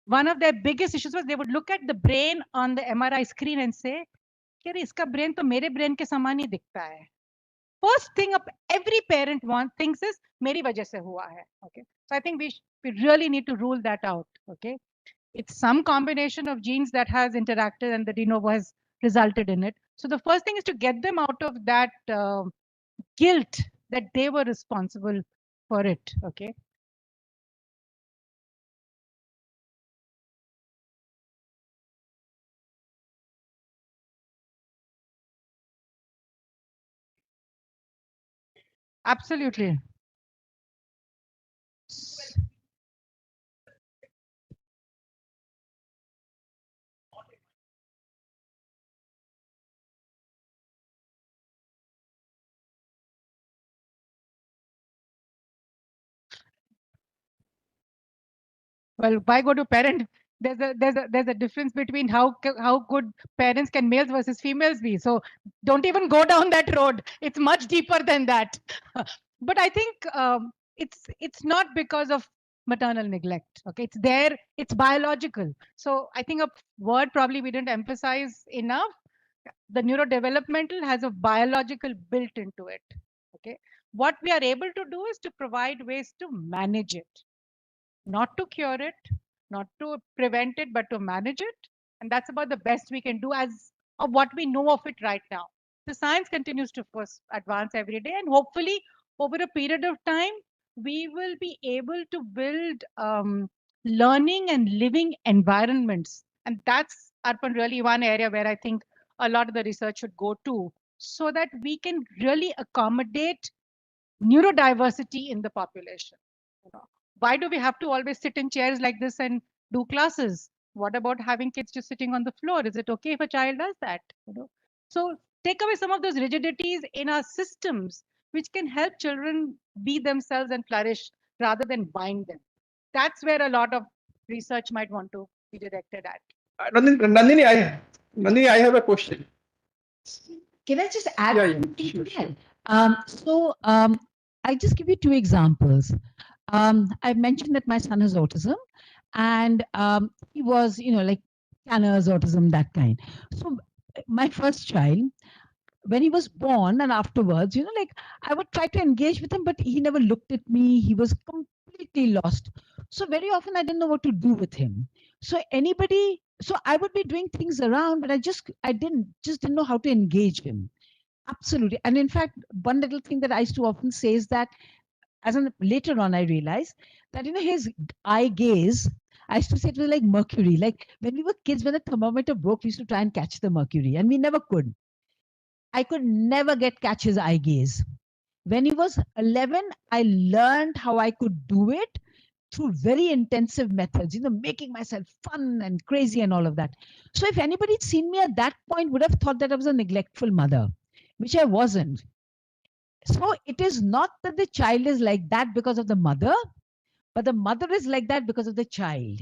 one of their biggest issues was they would look at the brain on the MRI screen and say, "Kya iska brain to mere brain ke saman hi dikhta hai." First thing every parent thinks is, "Meri wajah se hua hai." Okay, so I think we really need to rule that out. Okay, it's some combination of genes that has interacted and the de novo has resulted in it. So the first thing is to get them out of that guilt that they were responsible for it. Okay. Absolutely. Well, why go to parent? There's a difference between how good parents can males versus females be. So don't even go down that road. It's much deeper than that. But I think it's not because of maternal neglect. Okay, it's there. It's biological. So I think a word probably we didn't emphasize enough. The neurodevelopmental has a biological built into it. Okay, what we are able to do is to provide ways to manage it, not to cure it, not to prevent it, but to manage it. And that's about the best we can do as of what we know of it right now. The science continues to advance every day, and hopefully over a period of time, we will be able to build learning and living environments. And that's, Arpan, really one area where I think a lot of the research should go to, so that we can really accommodate neurodiversity in the population. You know, why do we have to always sit in chairs like this and do classes? What about having kids just sitting on the floor? Is it okay if a child does that? You know, so take away some of those rigidities in our systems, which can help children be themselves and flourish rather than bind them. That's where a lot of research might want to be directed at. Nandini, I have a question. Can I just add Yeah, something sure, to sure. that? I just give you two examples. I mentioned that my son has autism, and he was, like Tanner's autism, that kind. So my first child, when he was born and afterwards, like I would try to engage with him, but he never looked at me. He was completely lost. So very often I didn't know what to do with him. So I would be doing things around, but I didn't know how to engage him. Absolutely. And in fact, one little thing that I used to often say is that later on, I realized that, his eye gaze, I used to say it was like mercury. Like when we were kids, when the thermometer broke, we used to try and catch the mercury, and we never could. I could never catch his eye gaze. When he was 11, I learned how I could do it through very intensive methods, making myself fun and crazy and all of that. So if anybody'd seen me at that point, would have thought that I was a neglectful mother, which I wasn't. So it is not that the child is like that because of the mother, but the mother is like that because of the child.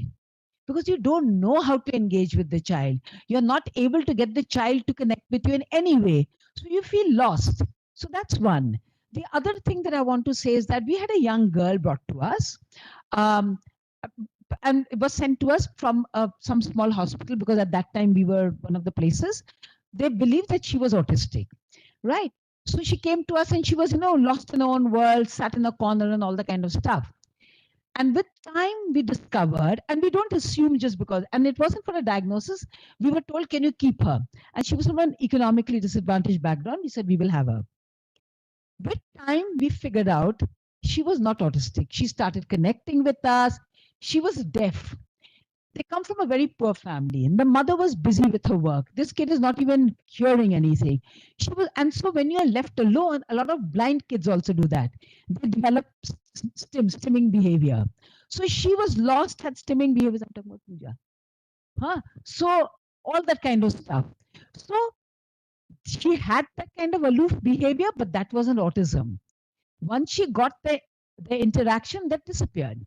Because you don't know how to engage with the child. You're not able to get the child to connect with you in any way. So you feel lost. So that's one. The other thing that I want to say is that we had a young girl brought to us. And it was sent to us from some small hospital, because at that time we were one of the places. They believed that she was autistic, right? So she came to us and she was, lost in her own world, sat in a corner and all the kind of stuff. And with time, we discovered, and we don't assume just because, and it wasn't for a diagnosis. We were told, can you keep her? And she was from an economically disadvantaged background. We said, we will have her. With time, we figured out she was not autistic. She started connecting with us. She was deaf. They come from a very poor family, and the mother was busy with her work. This kid is not even hearing anything. And so when you're left alone, a lot of blind kids also do that. They develop stimming behavior. So she was lost, had stimming behaviors. I'm talking about Pooja. So all that kind of stuff. So she had that kind of aloof behavior, but that wasn't autism. Once she got the interaction, that disappeared.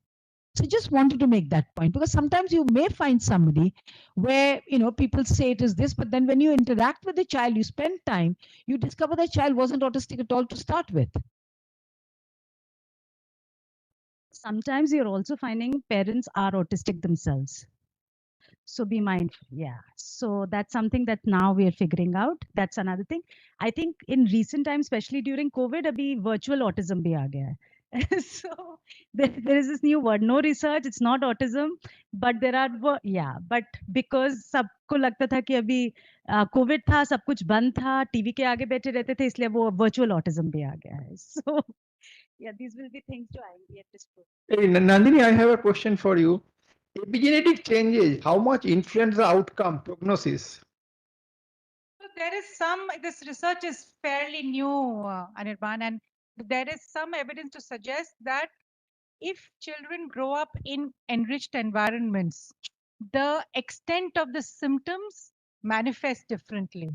So just wanted to make that point, because sometimes you may find somebody where, you know, people say it is this, but then when you interact with the child, you spend time, you discover the child wasn't autistic at all to start with. Sometimes you're also finding parents are autistic themselves. So be mindful. Yeah. So that's something that now we are figuring out. That's another thing. I think in recent times, especially during COVID, abhi virtual autism bhi aa gaya hai. So there is this new word. No research. It's not autism, but there are yeah. But because सबको लगता था कि अभी Covid था, सब कुछ बंद था, टीवी के आगे बैठे रहते थे, इसलिए वो virtual autism भी आ गया है. So yeah, these will be things to IMD at this point. Hey, Nandini, I have a question for you. Epigenetic changes, how much influence the outcome prognosis? So there is some, this research is fairly new, Anirban, and there is some evidence to suggest that if children grow up in enriched environments, the extent of the symptoms manifest differently.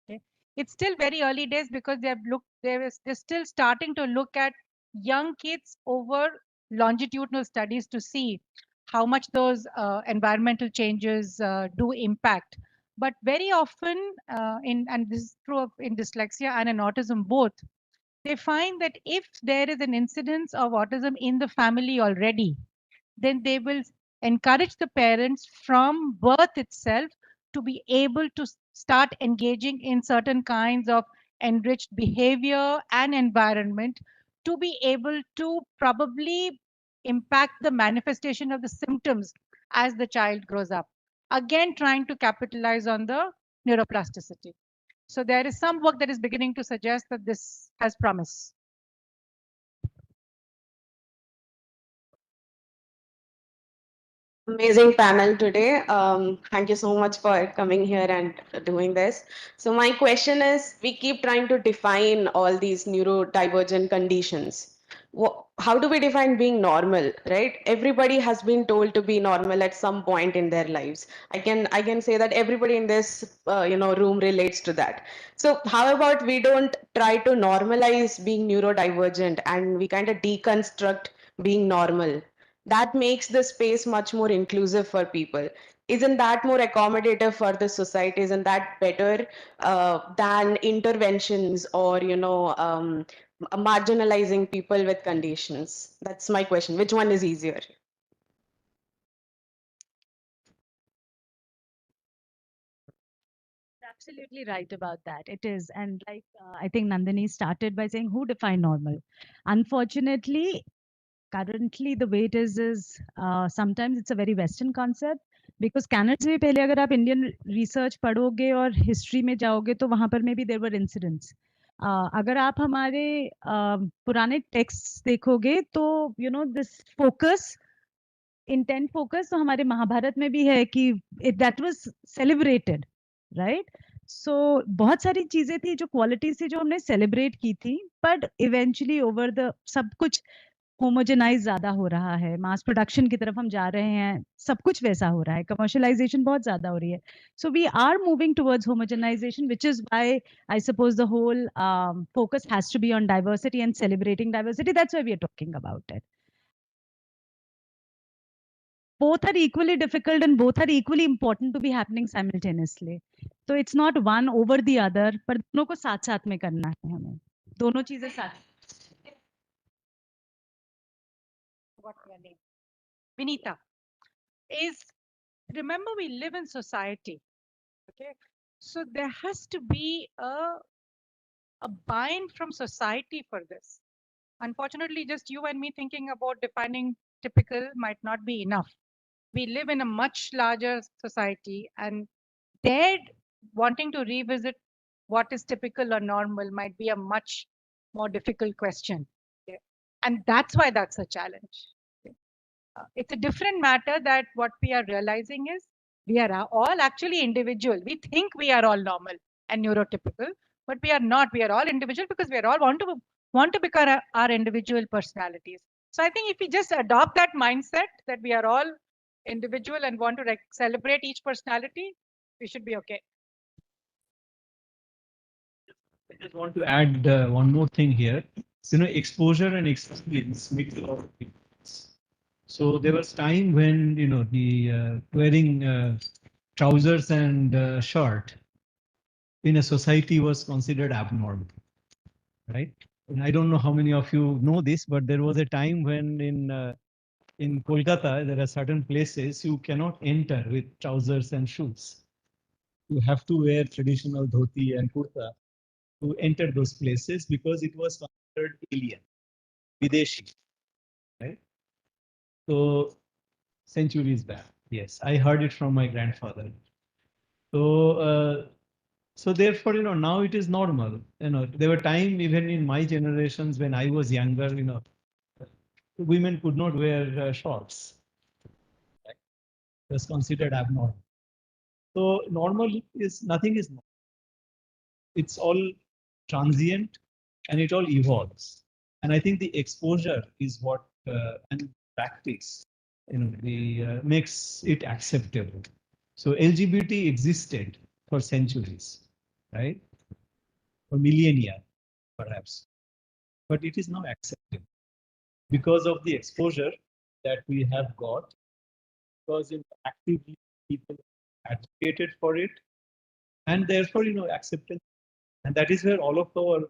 Okay? It's still very early days because they're still starting to look at young kids over longitudinal studies to see how much those environmental changes do impact. But very often, and this is true in dyslexia and in autism both, they find that if there is an incidence of autism in the family already, then they will encourage the parents from birth itself to be able to start engaging in certain kinds of enriched behavior and environment to be able to probably impact the manifestation of the symptoms as the child grows up. Again, trying to capitalize on the neuroplasticity. So there is some work that is beginning to suggest that this has promise. Amazing panel today. Thank you so much for coming here and doing this. So my question is, we keep trying to define all these neurodivergent conditions. How do we define being normal, right? Everybody has been told to be normal at some point in their lives. I can say that everybody in this room relates to that. So how about we don't try to normalize being neurodivergent and we kind of deconstruct being normal? That makes the space much more inclusive for people. Isn't that more accommodative for the society? Isn't that better than interventions or marginalizing people with conditions? That's my question. Which one is easier? Absolutely right about that. It is. And like I think Nandini started by saying, who define normal? Unfortunately, currently the way it is sometimes it's a very Western concept. Because Canada से पहले अगर आप Indian research पढ़ोगे और history में जाओगे तो वहाँ पर maybe there were incidents. अगर आप हमारे पुराने texts देखोगे तो this focus इंटेंट फोकस तो हमारे महाभारत में भी है कि दैट वाज सेलिब्रेटेड राइट. सो बहुत सारी चीजें थी जो क्वालिटी से जो हमने सेलिब्रेट की थी, but eventually over the sub कुछ होमोजेनाइज ज्यादा हो रहा है, मास प्रोडक्शन की तरफ हम जा रहे हैं, सब कुछ वैसा हो रहा है, कमर्शियलाइजेशन बहुत ज्यादा हो रही है. So we are moving towards homogenisation, which is why I suppose the whole focus has to be on diversity and celebrating diversity. That's why we are talking about it. Both are equally difficult and both are equally important to be happening simultaneously. So it's not one over the other, पर दोनों को साथ साथ में करना है हमें, दोनों चीजें साथ. What your name? Vinita. Is, remember, we live in society. Okay. So there has to be a buy-in from society for this. Unfortunately, just you and me thinking about defining typical might not be enough. We live in a much larger society, and their wanting to revisit what is typical or normal might be a much more difficult question. Okay. And that's why that's a challenge. Okay. It's a different matter that what we are realizing is we are all actually individual. We think we are all normal and neurotypical, but we are not. We are all individual because we are all want to become our individual personalities. So I think if we just adopt that mindset that we are all individual and want to celebrate each personality, we should be okay. I just want to add one more thing here. Exposure and experience makes a lot of difference. So there was time when the wearing trousers and shirt in a society was considered abnormal, right? And I don't know how many of you know this, but there was a time when in Kolkata there are certain places you cannot enter with trousers and shoes. You have to wear traditional dhoti and kurta to enter those places because it was considered alien, Videshi, right? So centuries back, yes, I heard it from my grandfather. So therefore, now it is normal. There were time even in my generations when I was younger, women could not wear shorts. Right? It was considered abnormal. So normal is nothing is normal. It's all transient and it all evolves. And I think the exposure is what and practice, makes it acceptable. So LGBT existed for centuries, right? For millennia, perhaps, but it is now accepted because of the exposure that we have got, because actively people advocated for it, and therefore acceptance, and that is where all of our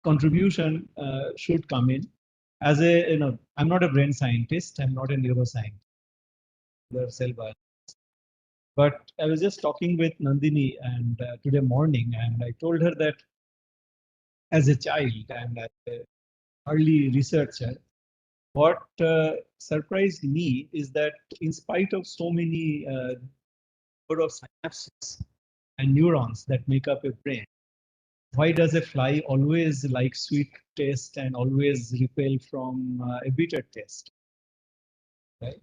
contribution should come in. As a I'm not a brain scientist, I'm not a neuroscientist, cell biologist, but I was just talking with Nandini and today morning, and I told her that as a child and as an early researcher, what surprised me is that in spite of so many number of synapses and neurons that make up a brain, why does a fly always like sweet taste and always repel from a bitter taste? Right?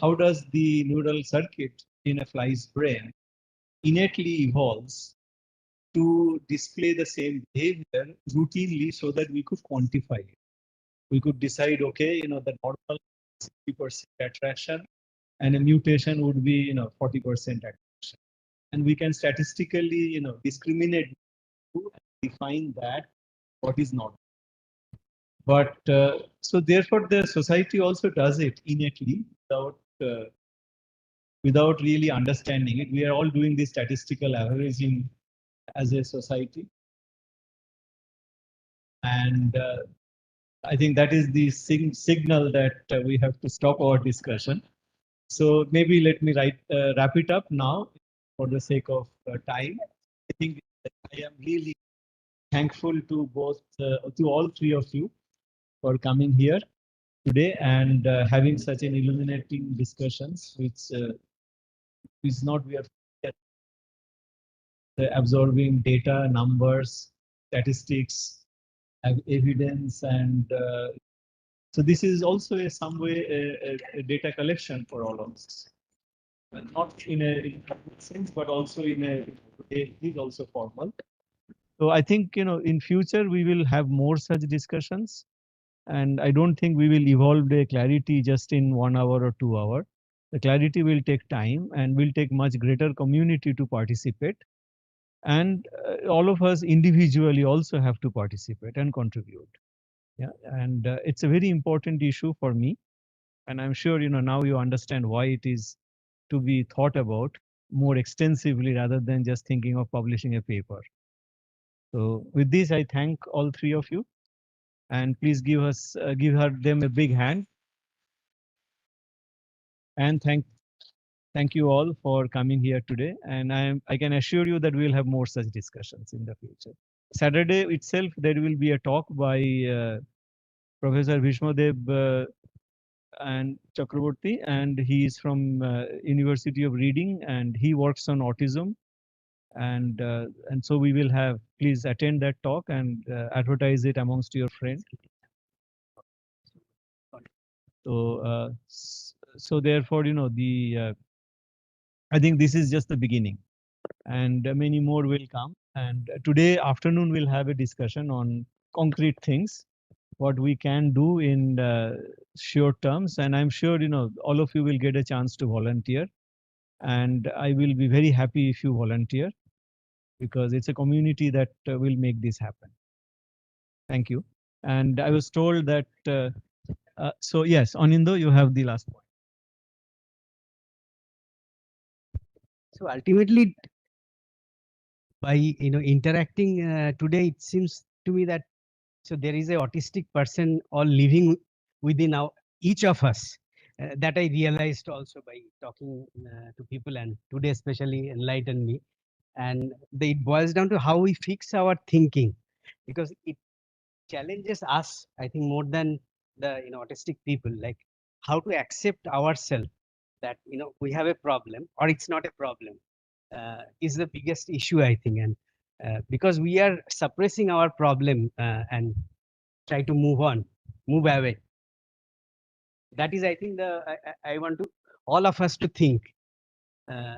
How does the neural circuit in a fly's brain innately evolves to display the same behavior routinely so that we could quantify it? We could decide, okay, the normal 60% attraction and a mutation would be, 40% attraction. And we can statistically, discriminate and define that what is not. But so therefore the society also does it innately without really understanding it. We are all doing this statistical averaging as a society. And I think that is the signal that we have to stop our discussion. So maybe let me wrap it up now for the sake of time. I think I am really thankful to to all three of you for coming here today and having such an illuminating discussions, which is not we are absorbing data, numbers, statistics, evidence, and so this is also some way a data collection for all of us. Not in a sense, but also in a it is also formal. So I think in future we will have more such discussions, and I don't think we will evolve the clarity just in 1 hour or 2 hours. The clarity will take time and will take much greater community to participate, and all of us individually also have to participate and contribute. Yeah, and it's a very important issue for me, and I'm sure now you understand why it is to be thought about more extensively rather than just thinking of publishing a paper. So with this, I thank all three of you, and please give them a big hand, and thank you all for coming here today. And I can assure you that we will have more such discussions in the future. Saturday itself, there will be a talk by Professor Bhishmadev and Chakraborty, and he is from University of Reading, and he works on autism. And so we will have, please attend that talk and advertise it amongst your friends. So therefore, I think this is just the beginning, and many more will come. And today afternoon we'll have a discussion on concrete things, what we can do in short terms. And I'm sure all of you will get a chance to volunteer. and I will be very happy if you volunteer, because it's a community that will make this happen. Thank you. And I was told that, so yes, Anindo, you have the last point. So ultimately, by interacting today, it seems to me that so there is a autistic person all living within each of us. That I realized also by talking to people, and today especially enlightened me. And it boils down to how we fix our thinking, because it challenges us, I think, more than the autistic people, like how to accept ourselves that we have a problem or it's not a problem is the biggest issue, I think. And because we are suppressing our problem and try to move on, move away. That is, I think, I want to all of us to think. Uh,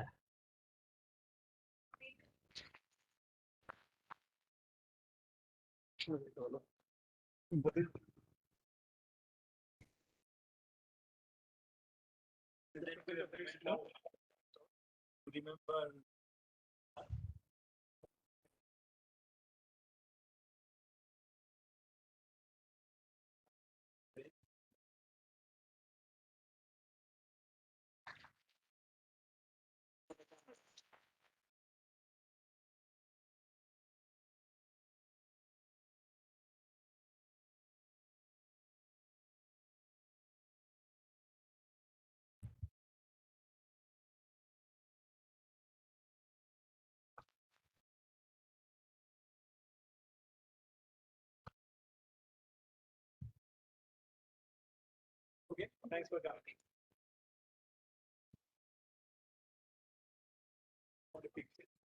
Okay, thanks for coming.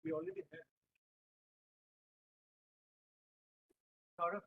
We already have. Saurabh,